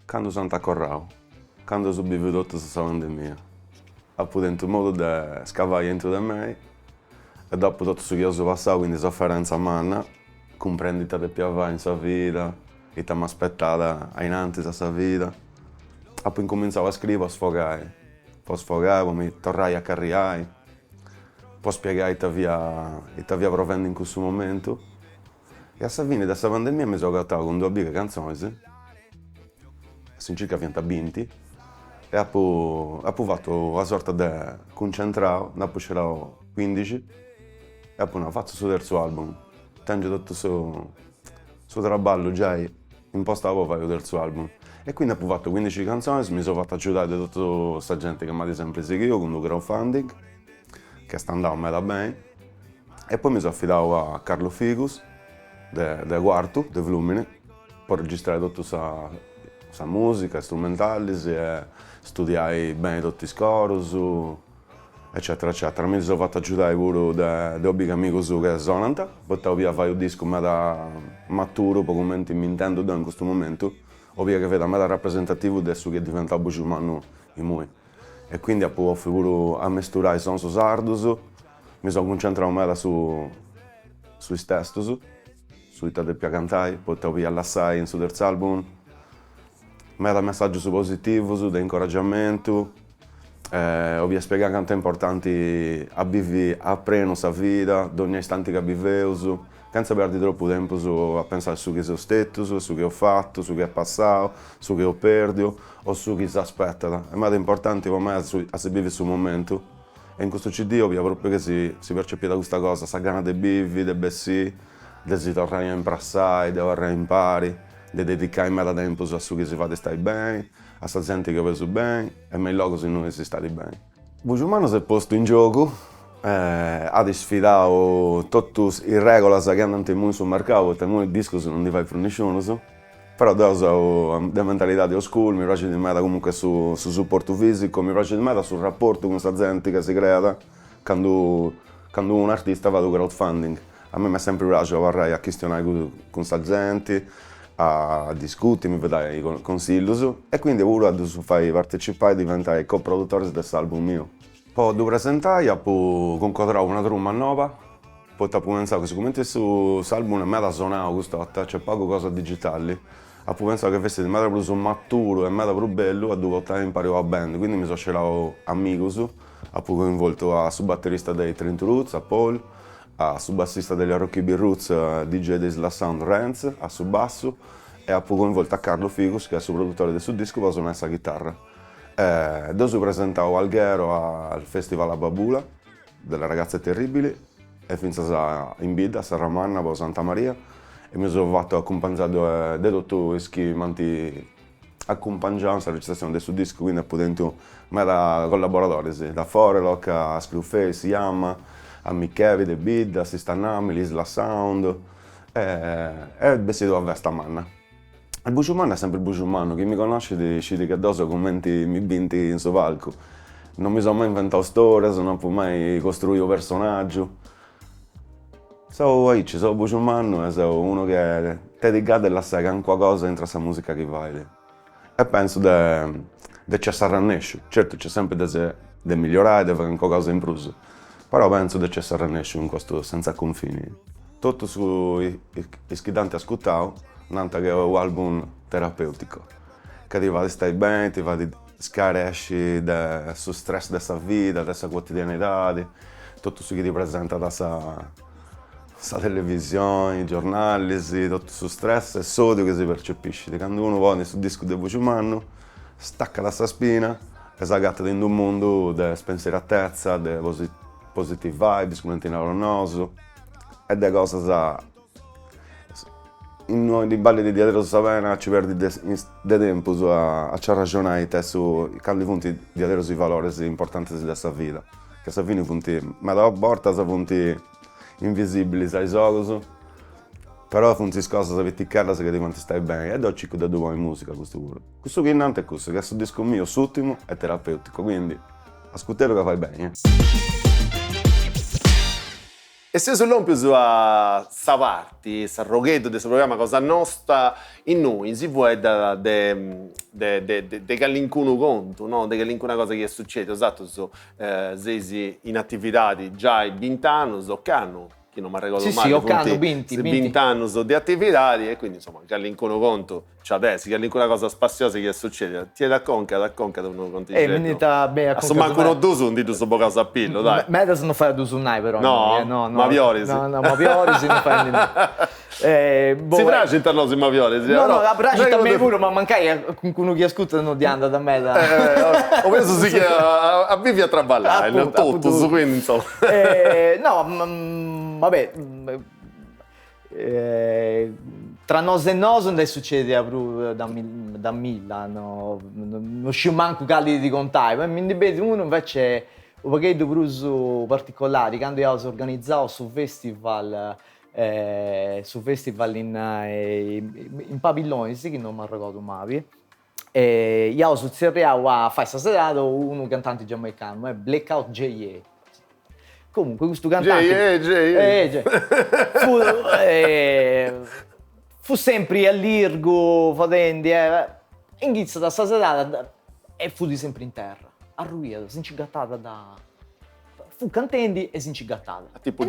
quando sono accorrato, quando ho vissuto tutta questa pandemia. Ho potuto in modo di scavare dentro di me e dopo tutto ciò che ho passato, quindi sofferenza manna, comprendita di più avanti in sua vita, che ti mi aspettata innanzi a sua vita. Ho cominciato a scrivere, a sfogare. Poi sfogare, mi tornai a carriare. Può spiegare che via provando in questo momento. E a fine di questa pandemia mi sono agattato con due belle canzoni, sono circa 20 e ho fatto una sorta di concentrato, dopo c'erano 15 e poi ho fatto il suo terzo album. Tengo tutto il suo traballo già impostato per fare il terzo album. E quindi ho fatto 15 canzoni, mi sono fatto aiutare da tutta questa gente che mi ha sempre seguito con il crowdfunding, che sta andando da bene. E poi mi sono affidato a Carlo Figus, del Quarto, di Vlumine, per registrare tutta questa sa musica, strumentali, e studiai bene tutti i scorus, eccetera, eccetera. Mi sono fatto aiutare pure da obblighi amici che suonano, portavo via fare un disco da maturo, poco momento mi intendo in questo momento, ovvio che vedo a me rappresentativo adesso che è diventato bugiumano in noi. E quindi ho provato pure a mesturare i suoni sardos, mi sono concentrato me sui testi, sui testi che cantai, portavo via l'assai in su terzo album, me messaggi positivi, di incoraggiamento, ho spiegato quanto è importante a vivere appieno la vita, ogni istante che vivevo, senza perdere troppo tempo a pensare su chi sono stato, su che ho fatto, su che è passato, su che ho perso o su chi si aspetta. È molto importante per me a vivere sul momento. E in questo CD ovvio proprio che si percepisce questa cosa, sa gana di vivere, di bessi, di si tornare a impressare, di vorrei imparare, di dedicare me da tempo a su che si fa di stare bene, a sta gente che vedo bene e meglio così noi si sta bene. Bugiumano si è posto in gioco, ha sfidato tutte le regole che hanno sul mercato, perché il disco non li fai più nessuno. Però ho la mentalità di school, mi piace di me comunque su supporto fisico, mi piace di me sul rapporto con questa gente che si crea quando un artista fa crowdfunding. A me mi è sempre piaciuto vorrei a questionare con questa gente, a discutere, mi dare consigli e quindi ho voluto fare partecipare e diventare coproduttore di questo album mio. Poi dopo presentare, ho concordato una tromba nuova, poi ho pensato che siccome questo album è meta suonato, c'è poco cosa digitali, ho pensato che fosse meta più maturo e meta più bello, ho dovuto imparare la band, quindi mi sono scelto amigos, ho coinvolto a batterista dei Trent Roots, a Paul, a bassista degli Rocky B Roots, DJ di Isla Sound Renz, a basso, e ho coinvolto a Carlo Figus, che è il produttore del suo disco, per suonare la chitarra. Dopo ho presentato Alghero al Festival a Babula, delle ragazze terribili, e finito in Bida, a Serramanna, a Santa Maria, e mi sono fatto accompagnato da tutti i manti accompagnano la registrazione del suo disco, quindi appunto me da collaboratori, sì, da Forelock a Screwface, Yamma, a Michevi, The Bid, a Sistanami, l'Isla Sound, e vestito a Vesta Manna. Il Buciumano è sempre il Buciumano, chi mi conosce dice che addosso commenti mi binti in suo palco. Non mi sono mai inventato storie, non ho mai costruito personaggio. Sono io, sono Buciumano e sono uno che è dedicato a lasciare anche qualcosa dentro questa musica che vai. E penso che ci sarà nessuno. Certo c'è sempre da migliorare, da fare qualcosa in più. Però penso che ci sarà nessuno in questo senza confini. Tutto sui schidanti ascoltavo, nanta che è un album terapeutico, che ti va di stare bene, ti va di scaresci dal stress della vita, della quotidianità, tutto ciò che ti presenta da sa televisione, i giornali, tutto su stress e sodio che si percepisce. Quando uno va sul disco del Buciumano, stacca la sua spina e si agatta in un mondo di spensieratezza, di positive vibes, come ti noso, e di cose in noi balli di dietro Savena ci perdi del tempo a ragionare su i punti di dietro sui valori importanti della sua vita. Che sa fine punti, ma da porta sa punti invisibili, sai sogos, però punti cose sa vetticare che ti quanti stai bene e oggi da due in musica questo pure. Questo che innanzi è questo, che questo disco mio suttimo è terapeutico, quindi ascoltalo che fai bene. E se sull'ompio a sa parte, sa roghetto del programma Cosa Nostra, in noi si può de callincunu conto, no? De callincuna cosa che succede, esatto, sei in attività già 20 anni, o canno, che non mi ricordo sì, male, sì, o canno 20 anni di attività, e quindi insomma callincunu conto, cioè adesso, callincuna cosa spaziosa che succede, ti da conca uno conti. Venita bene a insomma ancora due sono di su poco sappillo, dai. Medas non fai a Dusunai però. No, ma Viorisi. No, ma Viorisi non fai niente. Si piace interlosi ma Viorisi. No, la piace a me pure, ma mancai con uno che ascolta non di anda da me. Ho penso sì che a vivi a traballare, tutto, quindi insomma. No, vabbè, tra nos e nos non succede da Milano, non sciù manco caldi di contare, ma mi vede uno invece un pacchetto più particolare, quando io ho organizzato su festival in padiglioni, sì, che non mi ricordo mai, E io su Zerriau a fare stasera un cantante giamaicano, è Blackout J.A. Comunque questo cantante fu sempre all'Irgo, facendo, inizia da stasera e fu di sempre in terra, arruiata, si incigattata da... Fu cantando e si incigattata. A tipo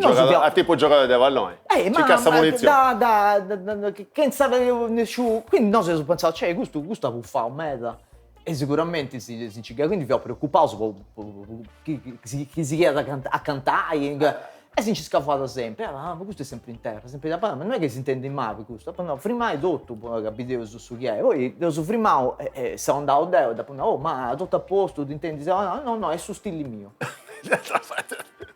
giocare da pallone. Ci cassa munizione. Che non sapeva nessuno. Quindi noi si pensavo, cioè, questo può fare un meta. E sicuramente si incigattava. Quindi vi ho preoccupato chi si chiede a cantare. E si scafava sempre. Ma questo è sempre in terra, sempre da pallone. Ma non è che si intende mai per questo. No, prima è tutto, capite su chi è. Poi lo su prima se andavo da dopo, ma tutto a posto, ti intendi? No, è su stile mio.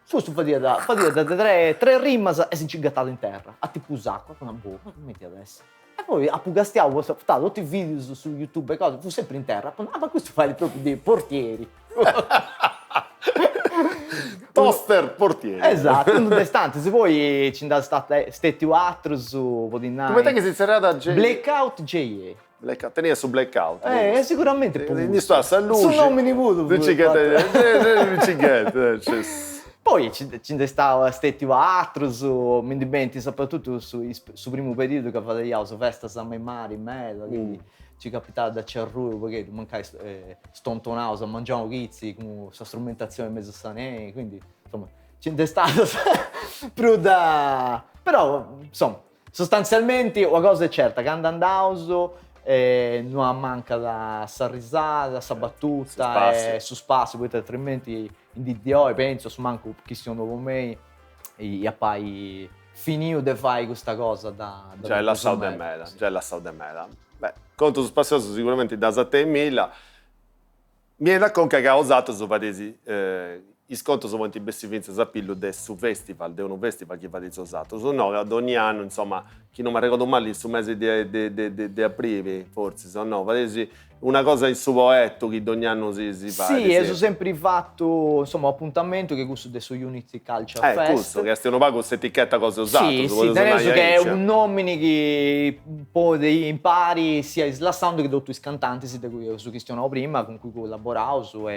Questo fa dire da tre rimas e si è incigattato in terra. A tipo usacqua, ma metti adesso. E poi a Pugastiao, tutti i video su YouTube e cose, fu sempre in terra. Ma questo fa proprio dei portieri. Toaster portiere. Esatto, un destante. Se poi ci andate stati altri su Podinai. Come te che si sarà da Blackout J.A. Blackout, tenia su Blackout. Sicuramente. Mi sta a luce. Su non me ne vudo. Poi ci stava stati altri su Mendibenti, soprattutto su primo periodo che facevo io, su festa San Mari in mezzo, quindi ci capitava da Cerruio perché mancai stontonavo, a mangiare chizzi con questa strumentazione in mezzo a sanè, quindi insomma ci stato però insomma sostanzialmente una cosa è certa, che andando non manca da sta risata, sta battuta, su spazio, poi altrimenti in DDO penso su manco chi sono con me e poi finito di fare questa cosa da già è la Saudemela. Beh, conto su spazioso sicuramente da 7.000 mi è racconta che ha usato su patesi i sconto sono molti bessi vince sapillo su festival, uno festival che va di usato. So no, ad ogni anno, insomma, chi non mi ricordo male, su mese di aprile, forse, se no, patesi una cosa in suo poetto che ogni anno si fa. Sì, ho sempre fatto, insomma, appuntamento che questo adesso Unity Culture Fest. Questo, che stiano pago questa etichetta cosa usato. Sì, nel senso che è un nome che poi impari sia la sound che tutti i cantanti su cui stiamo prima, con cui collaboravo su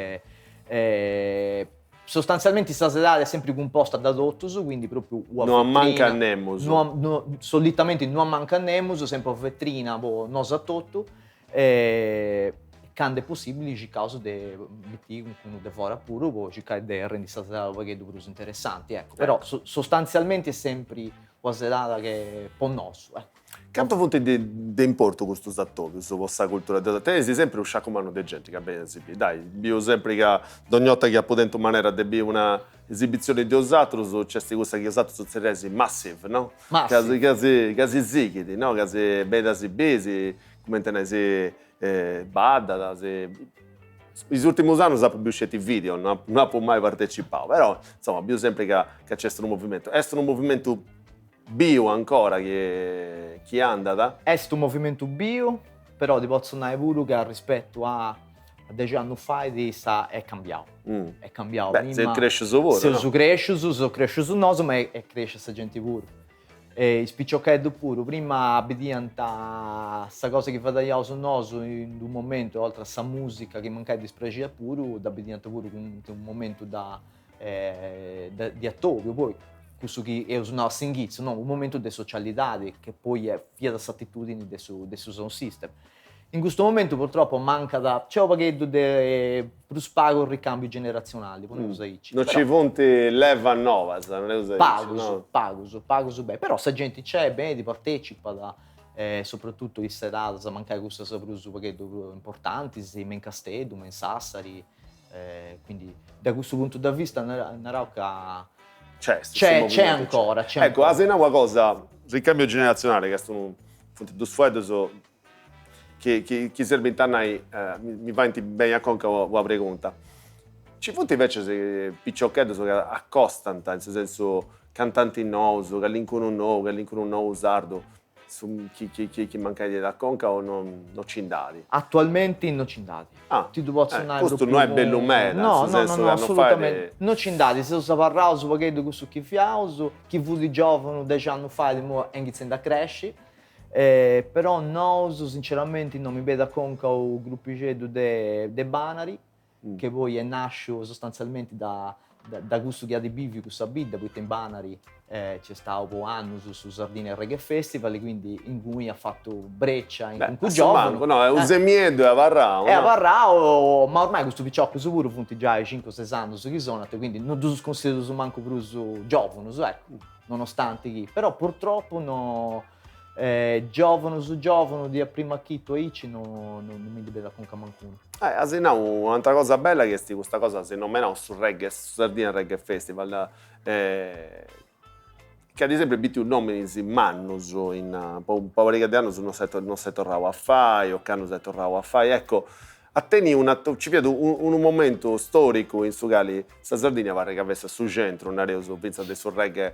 sostanzialmente questa serata è sempre composta da dottos, quindi proprio non manca a Nemus. Solitamente non manca a Nemus, sempre a vetrina, non sa tutto. Quando è possibile ci causa di uno devora pure, poi ci cade di rendi questa serata perché è più interessante, ecco. Però sostanzialmente è sempre una serata che è un nostro. Quanto fonte di importo questo sattori, su vostra cultura? Te sei sempre un sciacomano di gente che bene si dai, bio sempre che ogni volta che ha potente maniera di una esibizione di osatros o c'è questa che osatros sono resi massive, no? Casi zichidi, no? Casi bedasi besi, come te ne sei bada, negli ultimi anni non più usciti video, non ho mai partecipato, però insomma, bio sempre che c'è un movimento. È un movimento bio ancora che anda? È un movimento bio, però ti posso dire pure che rispetto a 10 anni fa è cambiato. È cambiato. Beh, se cresce su voi, se no? cresce su noi, ma cresce questa gente pure. E spiccioccheddo pure, prima diventa questa cosa che fa io su noi in un momento, oltre a questa musica che manca di spregare pure, diventa pure un momento di attovio. Poi questo che è un nostro ingizio, no? Un momento di socialità che poi è via da attitudini del sound system. In questo momento purtroppo manca c'è un pacchetto di prospago il ricambio generazionale, non ci fonte leva nuova, non è usato. Pago bene, però se gente c'è bene, partecipa soprattutto in serata, manca questo pacchetto importante, se in Castello, in Sassari, quindi da questo punto di vista una rocca c'è ancora. Ecco, se è una cosa, ricambio generazionale, che sono due sfuochi che serve in tanai, mi va bene a conca la pregunta. Ci fonte invece se picciocchetti che accostano, nel senso cantanti nuovi, che linkono un nuovo sardo, chi manca di da conca o non ci indati? Attualmente non ci indati. Questo non è bello meno, no, assolutamente. Non ci indati, se si parla su questo chi fiauso, chi fu di giovane 10 anni fa, è iniziando a crescere. Però noi sinceramente non mi vedo conca o gruppicedo de Banari, che poi è nasce sostanzialmente da questo che ha di bivi questa bidda, poi in Banari c'è stato anni su Sardegna Reggae Festival, quindi in cui ha fatto breccia in cui giovane. No, è un semiedo, è a Varrao. È a Varrao, ma ormai questo picciocco sicuro funti già ai 5-6 anni su chi sono, quindi non si considera su manco più su giovane, ecco, nonostante chi. Però purtroppo no, giovane di prima chitto aici non mi deve con mancuno. Un'altra cosa bella è che questa cosa, se non me no, su Sardegna Reggae Festival, che ad esempio abbiamo un nome in Mannus, un po' di anni non si è tornato a fare, o che hanno si è tornato a fare, ecco, a te ci vedo un momento storico in Sugali, sta Sardegna pare che avesse sul centro un area sul reggae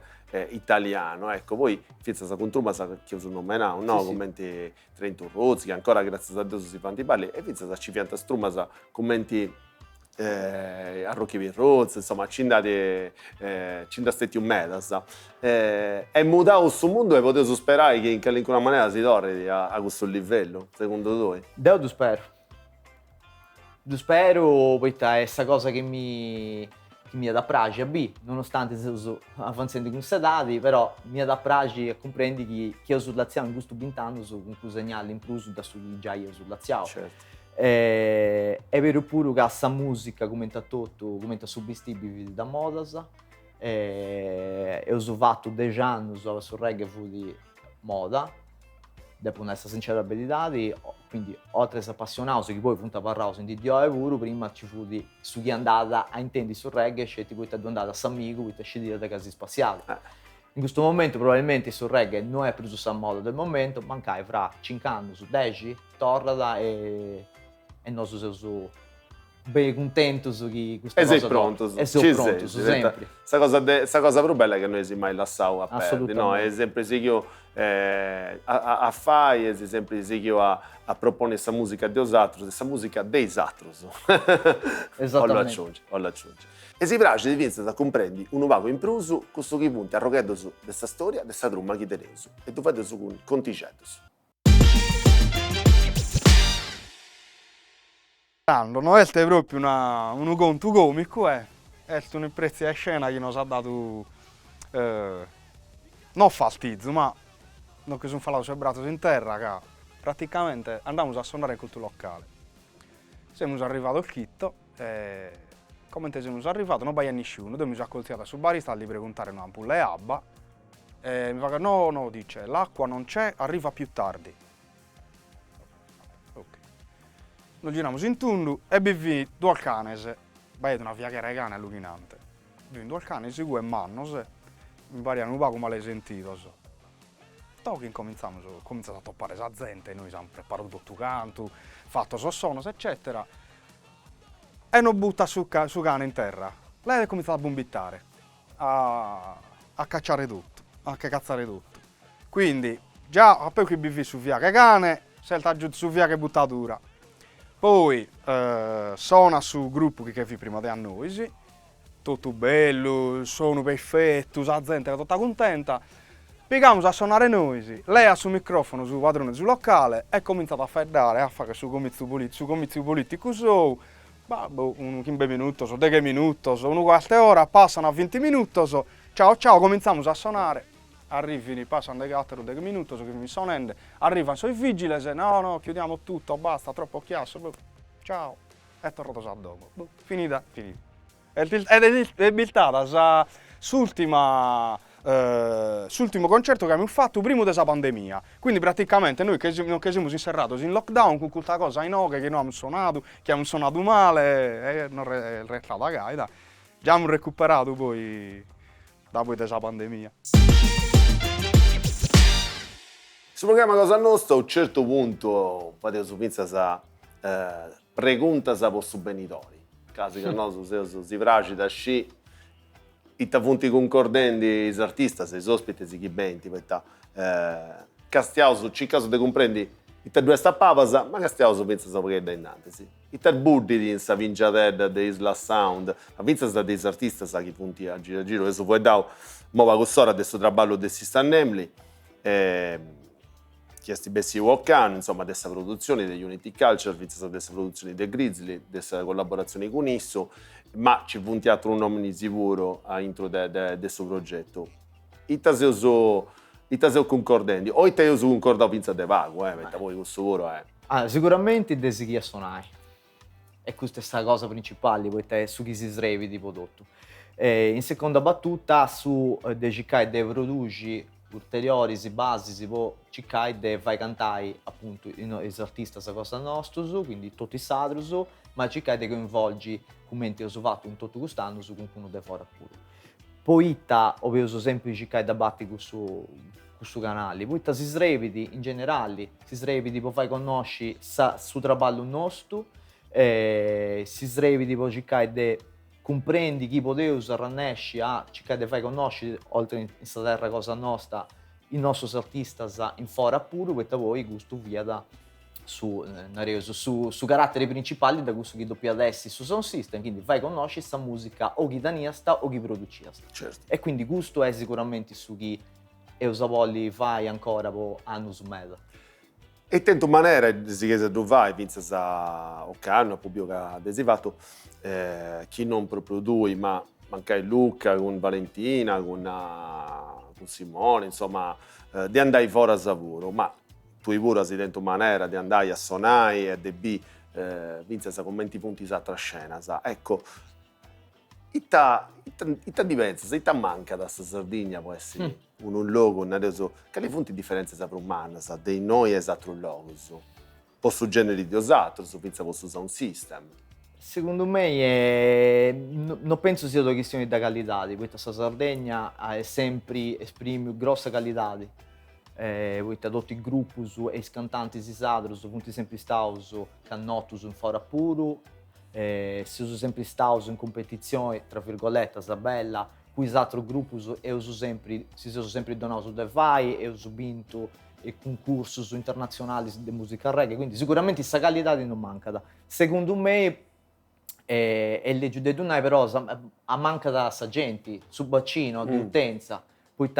italiano, ecco, poi pensa sa contruma sa che uso nome no, sì, commenti Trento Rozzi, che ancora grazie a Dio si fanno i balli, e pensa sa ci pianta struma sa commenti a Rocky Virrozzi, insomma, ci andate stetti un metas. È mutato questo mondo e potevo sperare che in qualche maniera si torni a questo livello, secondo voi? Io spero. Io spero, poi è questa cosa che mi da pragi a B, nonostante sto avanzando con queste dati, però mi da pragi e comprendi che io sul Laziano in questo 20 anni con un segnale in più da su già io sul Laziano. Certo. È vero pure che questa musica come è subvestibile da modas, ho fatto 10 anni sul reggae di moda, dopo essere sincero a verità, quindi oltre a appassionato che poi punta a parlare di Dio e Vuru, prima ci fu di su chi è andata a intendi sul reggae, scelti poi è andata a San Mico, poi è scegliere da casi spaziali. In questo momento probabilmente sul reggae non è preso a moda del momento, mancai fra 5 anni su 10, torna e non so ben contento su chi questa cosa. E sei pronto, pronto, sempre. Questa cosa più bella è che noi siamo mai lasciato a perdere, no? È sempre sì che io a fare, è sempre sì che io a proporre questa musica di osatros, questa musica dei satros. Esattamente. O l'aggiunge. E si piace di Vincenzo a comprendi un vago in prusu, questo che punti arrogando su questa storia, questa trumma che tenesu, e tu fai su conticetus. Non è proprio un conto comico, è un prezzo di scena che ci ha dato non fastidio, ma non che sono falato sul braccio in terra, che praticamente andavamo a suonare in culto locale. Siamo arrivati al Chitto e come siamo arrivati non baia nessuno, abbiamo accolziato sul barista a gli preguntare un'ampolla e abba e mi fa no, dice l'acqua non c'è, arriva più tardi. Noi giriamo in tundu e bevi due alcanese, vai una via che regana illuminante. Bevi due alcanese, due mannos, mi pare un po' come l'hai sentito. Dopo cominciamo a toppare la gente, noi abbiamo preparato tutto canto, fatto sossonos, eccetera. E non butta su cane in terra. Lei ha cominciato a bombittare, a cacciare tutto, a cazzare tutto. Quindi, già, poi che bevi su via che cane, selta giù su via che buttatura. Poi suona sul gruppo che vi prima di noi, tutto bello, suono perfetto, la gente è tutta contenta. Pigliamo a suonare noi, lei ha sul microfono sul padrone sul locale e ha cominciato a fare a fare su comizio politico su, un 15 minuti, 10 minuti, una quarta ora, passano a 20 minuti, ciao, cominciamo a suonare. Arrivano, passano 10 minuti che mi suonano, arrivano i vigili e no, chiudiamo tutto, basta, troppo chiasso, ciao, è tornato dopo, finita. Ed è biltata sull'ultimo concerto che abbiamo fatto prima della pandemia, quindi praticamente noi che siamo inserrati in lockdown con questa cosa in oche che non abbiamo suonato male, non è restata gaida, già abbiamo recuperato poi dopo della pandemia. Sul programma Cosa Nostra a un certo punto fate su pensa preguntas a vostri genitori. Casi che noi si piace da sci i punti concordenti i artisti, i ospiti, i chibenti, castiamo su caso de comprendi i due stappavas, ma castiamo su pensa che da innanzi, sì. I buddi di insa vinciatella de Isla Sound, ma pensa da dei artisti che punti a giro, adesso poi dau muova quest'ora adesso traballo de si stannemli. chiesti bessi Woccano, insomma, dessa produzione degli Unity Culture, dessa produzione dei Grizzly, dessa collaborazione con Isso, ma ci fu un teatro un nome sicuro a intro del suo progetto. Itaseo concordendi, o Itaseo concorda pinza de vago, perché poi questo lavoro è... Sicuramente desi suonai. E questa è la cosa principale, perché su chi si srevi di prodotto. In seconda battuta, su de cercare di produrre ulteriori basi, si può cercare di fare cantare appunto gli artisti a cosa nostra, quindi tutti i sadri, ma cercare di coinvolgere, come ho fatto un tutto quest'anno, su qualcuno da fuori pure. Poi ho sempre cercato di battere questo canale, poi si srevidi in generale, si srevidi per far conoscere su lavoro nostro, si srevidi per cercare di comprendi chi poteva rannesci a cercare di far conoscere, oltre in questa terra cosa nostra, i nostri artisti in fora pure, perché poi gusto via da su caratteri principali da questo che doppia adesso su sound system, quindi fai conoscere questa musica o chi daniasta o chi produce. Certo. E quindi questo è sicuramente su chi Eusavoli fai ancora per anni su meta. E tento maniera si chiese dove vai, vince a Occano, pubblico che ha adesivato, chi non proprio lui, ma anche Luca, con Valentina, con Simone, insomma, di andare fuori a lavoro, ma tu pure si tento maniera di andare a suonare e di vince con 20 punti a scena, ecco, ita diversa, ita manca da questa Sardegna può essere un luogo, che le fonti differenze per umana, dei noi esatto luoghi, posso genere di osato, pensa posso usare un system. Secondo me non penso sia una questione di qualità, questa Sardegna ha sempre esprime grossa qualità. Perché tutti i gruppi e i cantanti si sanno, sono sempre stati cannoti in fora puro, si sono sempre stati in competizione, tra virgolette, bella, con gli altri gruppi si sono sempre donati da vai e hanno vinto concorsi internazionali di musica reggae, quindi sicuramente questa qualità non manca. Secondo me è legge di Dunai, però a manca da gente, su bacino, di utenza, poi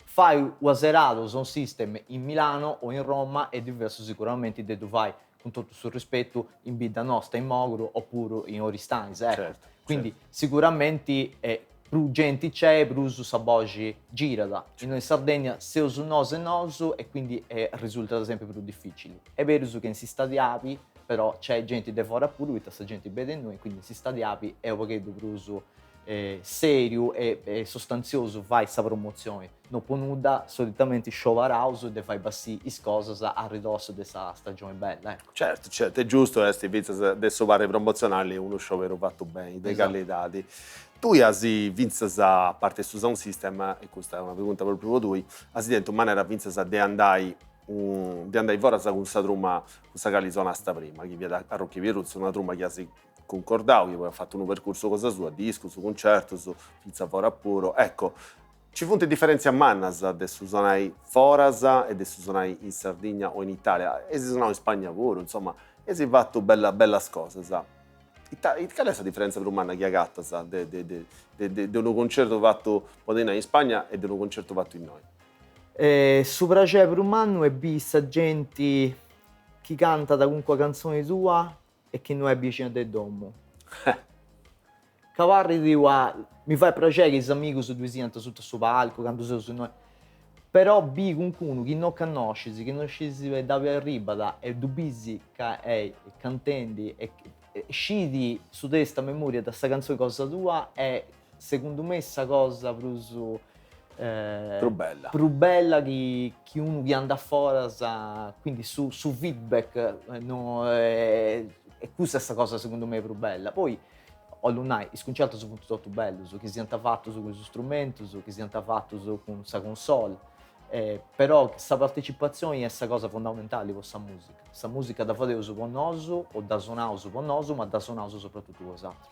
fai un serato sound system in Milano o in Roma è diverso sicuramente da dove vai, con tutto il rispetto, in Bida Nostra, in Moguro oppure in Oristani, ecco. Certo, Quindi certo. Sicuramente più gente c'è, più sabogi gira. In Sardegna se uso noso e quindi risulta sempre più difficile. È vero che in si sta di api, però c'è gente di fuori pure, questa gente vede noi, quindi si sta di api è un pochettino più serio e sostanzioso fai questa promozione. Non può nuda, solitamente show house e fai bassi le cose a ridosso di questa stagione bella. Ecco. Certo, è giusto, adesso pare promozionali uno show vero fatto bene, dei qualitati. Tu hai vinto a parte su sound system, e questa è una pregunta proprio per tu, hai detto in maniera vinto di andare fuori con questa truma, questa calizona sta prima, che via a Rocchi Pieruzzo, una truma che hai concordato, che poi ha fatto un percorso cosa sua, disco, su concerto, su vinza fuori a puro, ecco, ci fu differenze a Mannas adesso suonai Foras e adesso suonai in Sardegna o in Italia, e si suonava in Spagna pure, insomma, e si è fatto bella cosa, sa. Qual è questa differenza per umana che ha gatta, sa, di un concerto fatto in Spagna e di un concerto fatto in noi? Su piacere per un anno è vista gente che canta da qualunque canzone tua e che non è vicino del domo. Cavarri di mi fa piacere che gli amici su due siano sotto il palco, quando sono su noi. Però bi qualcuno che non conosci, che non scesi da arriba e dubisi che è cantendi e scidi su questa memoria da questa canzone cosa tua è secondo me questa cosa più bella che uno che anda fuori, quindi su feedback e questa è questa cosa secondo me più bella. Poi all'unai, i concerti sono tutto belli, che si hanno fatto su questo strumento, che si hanno fatto con questa console, però questa partecipazione è questa cosa fondamentale con questa musica. Questa musica da fare con noi o da suonare con noi, ma da suonare soprattutto con gli altri.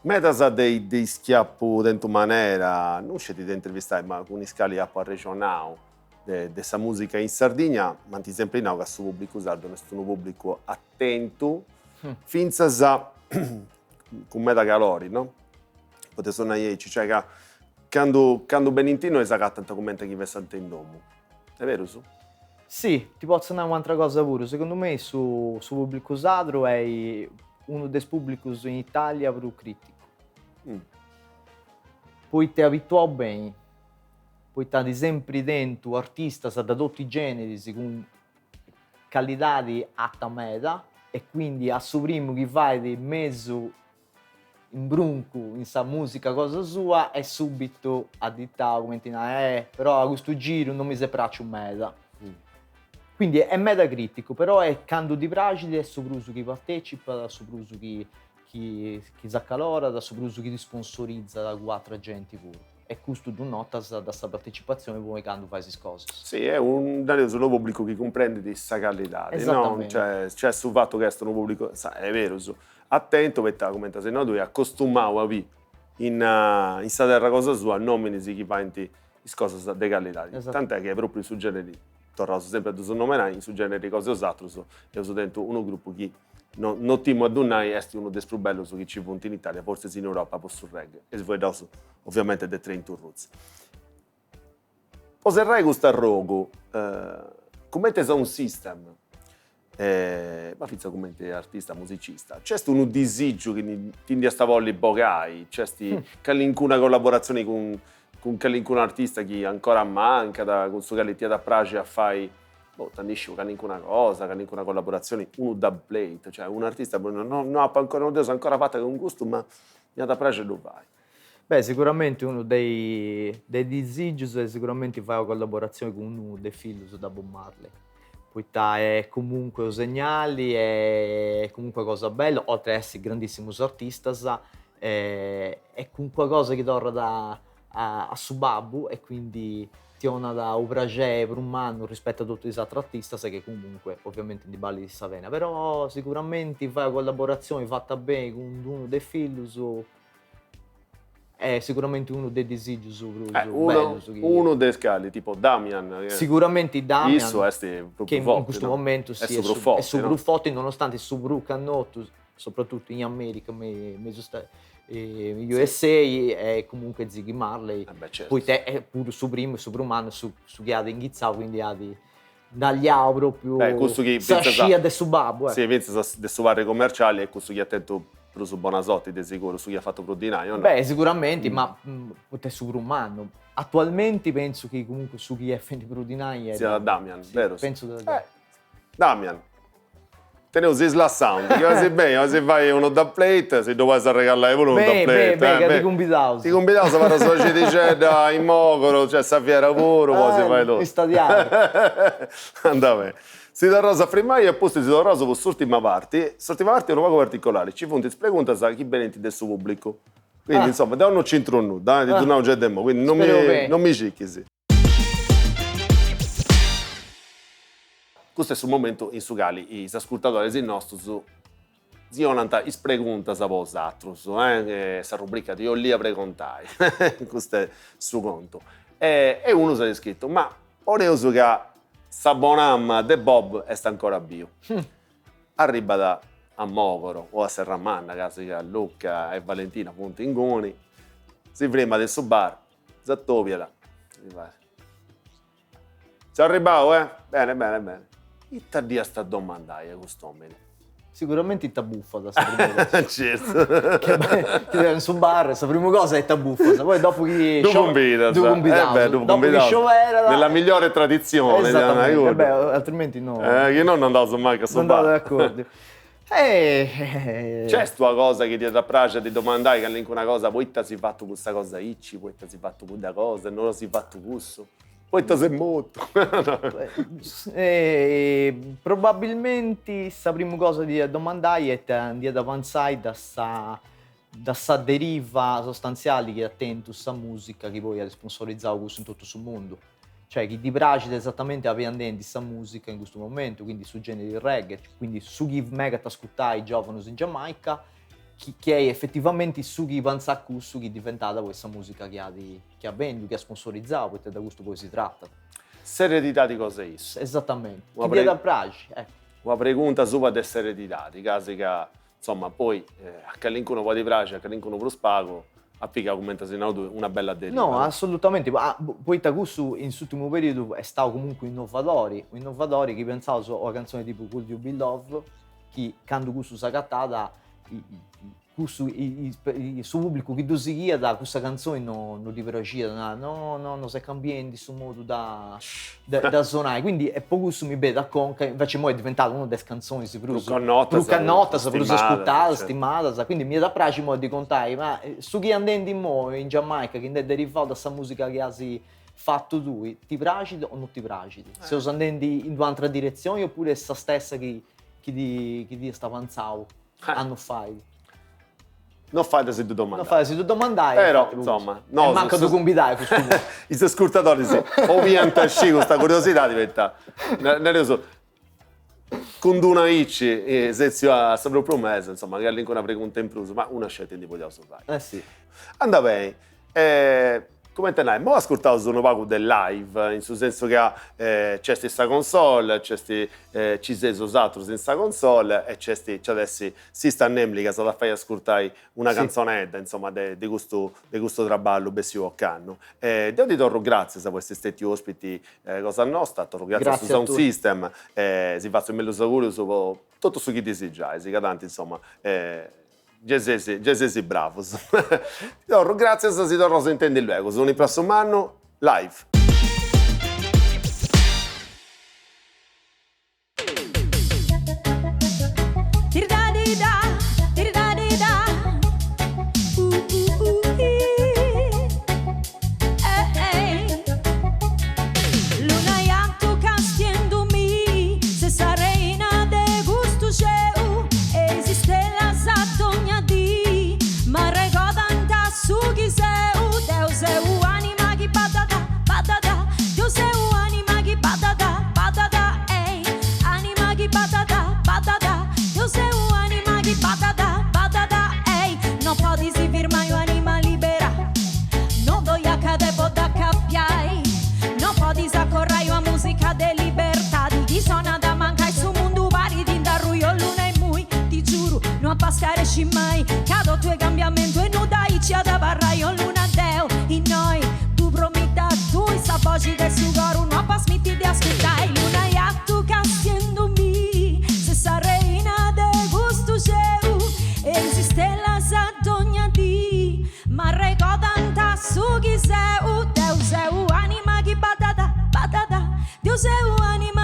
Metas dei schiappo dentro maniera, non c'è di intervistare, ma con i scali a regionale di questa musica in Sardegna, ma ti sempre in che questo pubblico sardo è un pubblico attento, finza con meta calori, no? Potete suonare cioè che quando Benintino è tanto commenta chi veste in domo. È vero su? Sì, ti posso dire un'altra cosa pure. Secondo me su pubblico sadro è uno dei pubblicos in Italia più critico. Mm. Poi ti abituò bene. Poi ti sempre dentro artista da tutti i generi con qualità alta meta e quindi a suo primo che vai di mezzo in brunco in sa musica cosa sua e subito a dittare come però a questo giro non mi si piace un meta. Quindi è metacritico, però è canto di pragide, è sopruso chi partecipa, è sopruso chi si accalora, è sopruso chi ti sponsorizza da quattro agenti pure. E questo tu notas da questa partecipazione come quando fai queste cose. Sì, è un nuovo pubblico che comprende di questa qualità, no? Esattamente. Cioè sul fatto che è un pubblico, è vero, attento perché come se no tu è accostumato a vi in sta terra cosa sua, non mi si chi fa in cose di qualità. Esatto. Tant'è che proprio su generi, torno sempre a due nominare, su generi cose osatro, io sono dentro uno gruppo che non timo ad un'ai, è uno dei più belli che ci punti in Italia, forse sì in Europa, posso reggae. E poi dopo, ovviamente, The Train to Roots. Poserrai questo rogo, come te sa un system, ma fizza come te artista, musicista, c'è uno disagio che ti a stavolli bogai, c'è una collaborazione con qualcun artista che ancora manca, con sua qualità da prage a fai, tannisci con una cosa, con una collaborazione, uno da plate, cioè un artista non ha ancora fatto con gusto, ma mi ha da prage lo vai. Beh, sicuramente uno dei disigi è sicuramente fare una collaborazione con uno dei figli da Bob Marley. Poi è comunque un segnale, è comunque cosa bella, oltre ad essere grandissimi artisti, è comunque qualcosa che torna a suo babbo e quindi ti ha da un piacere per un anno rispetto a tutti gli altri artisti che comunque ovviamente di balli di Savena, però sicuramente fare una collaborazione fatta bene con uno dei figli è sicuramente uno dei disagi uno dei scali, tipo Damian. Sicuramente Damian, che in questo momento sì, è super forte, nonostante il suo canotto, soprattutto in America, USA, è comunque Ziggy Marley. Certo. Poi te è pure su primo, su umano, su chi ha inghizzato, quindi ha dagli auro proprio sa scia del suo babbo. Sì, pensa del suo vari commerciali e questo chi ha attento su Bonasotti di sicuro, su chi ha fatto Prodinaio, no? Beh, sicuramente, ma è sovrumano. Attualmente penso che comunque su chi è di Prodinaio sia da Damian, sì, vero? Penso Damian. Tenevo si sound, che bene, se vai uno da plate, se dovessi regalare uno da plate. Ti convidavo. Ti convidavo a fare la società in Mogoro, cioè sa fiera lavoro, poi si fai tutto. In stadiale. Andava. Si da rosa prima e poi si da rosa per l'ultima parte. L'ultima parte è un po' particolare. Ci funti pregunta sa chi benenti del suo pubblico. Quindi insomma, da un centro nu, da di tornare già demo, quindi non mi cicchi sì. Questo è sul momento in sugali gli ascoltatori del nostro zionanta is preguntas a vosotros, questa rubrica di io lì a preguntai. Questo è il suo conto. E uno si è scritto, ma ora so che Sabonam de Bob è ancora bio. Arriva a Mogoro o a Serramanna, caso che a Lucca e Valentina appunto in Goni, si prima del suo bar, zattoviela. Ci arrivato, Bene. E tardia sta domandare a quest'uomo. Sicuramente ti buffa da sapere. Certo. Che in su bar, la prima cosa è buffa, poi dopo che dopo che sciovera nella migliore tradizione, esattamente. Altrimenti no. Che non andavo mai a sul bar. Non andavo d'accordo. C'è sta cosa che ti da prace di domandare che una cosa, poi ti si fatto questa cosa icci, poi ti si fatto quella cosa, non lo si fatto questo. Poi ti sei molto. Probabilmente la prima cosa di domandare è di avanzare da sta deriva sostanziale che attento sta musica che poi ha sponsorizzato in tutto il mondo. Cioè chi ti piace esattamente a vendere questa musica in questo momento, quindi su generi reggae, quindi su chi mega ti ascoltai i giovani in Giamaica, che è effettivamente su chi pensa su chi è diventata questa musica che ha venduto, che ha sponsorizzato, perché da questo poi si tratta. Serenità di cose isso. Esattamente. Chi ti da piace, Una pregunta sulla di serenità, di casi che insomma poi a qualcuno può di piace, a qualcuno lo spago, applica commenta una bella deriva. No, assolutamente, ma poi Tagusu in sull'ultimo periodo è stato comunque innovatori che pensavo a canzoni tipo Could You Be Love, che quando questo si è cattata, il suo pubblico che si da questa canzone non riproduce, non si cambia in questo modo da suonare, quindi è poco questo mi vede conca, invece mo è diventato una delle canzoni più cannotte, più ascoltate, stimate, quindi mi da piace mo di contare, ma su chi andando in Giamaica, che è derivato da questa musica che hai fatto tu, ti piace o non ti piace? Se lo andando in un'altra direzione oppure sta stessa che ti sta pensando anno fa? Non fate se tu domandai. Non fate se tu domandai. Però, insomma, no, manca tu convidare questo punto. I suoi ascoltatori sì. Ovviamente con questa curiosità diventa nervoso. Con una Icci, se si ha sempre promessa, insomma, che all'incontro una pregunta in più, ma una scelta di poter usare. Sì. Andà bene. Come te ne ho ascoltato un poco del live, in senso che c'è questa console, ci sei usato in questa console e c'è adesso si sta nemli che sta a fare ascoltare una canzonetta, insomma, di questo traballo bessio canno. Devo dire grazie a questi stati ospiti cosa nostra, grazie a Sound System, si fa il meglio sicuro su tutto su chi desidera, si tanti insomma. Gesesi bravos. Grazie se si torna a sentire luego. Sono il prossimo anno live. Mai cado tu cambiamento e non dai ci da barraio luna deo in noi tu prometta tu sa voce del suo coro non pasmiti di ascoltare luna ya tu castiendo mi se sarei na de gusto seu esiste la sa dogna di ma ricordan ta su chi seu Deu seu anima che batata Deu seu anima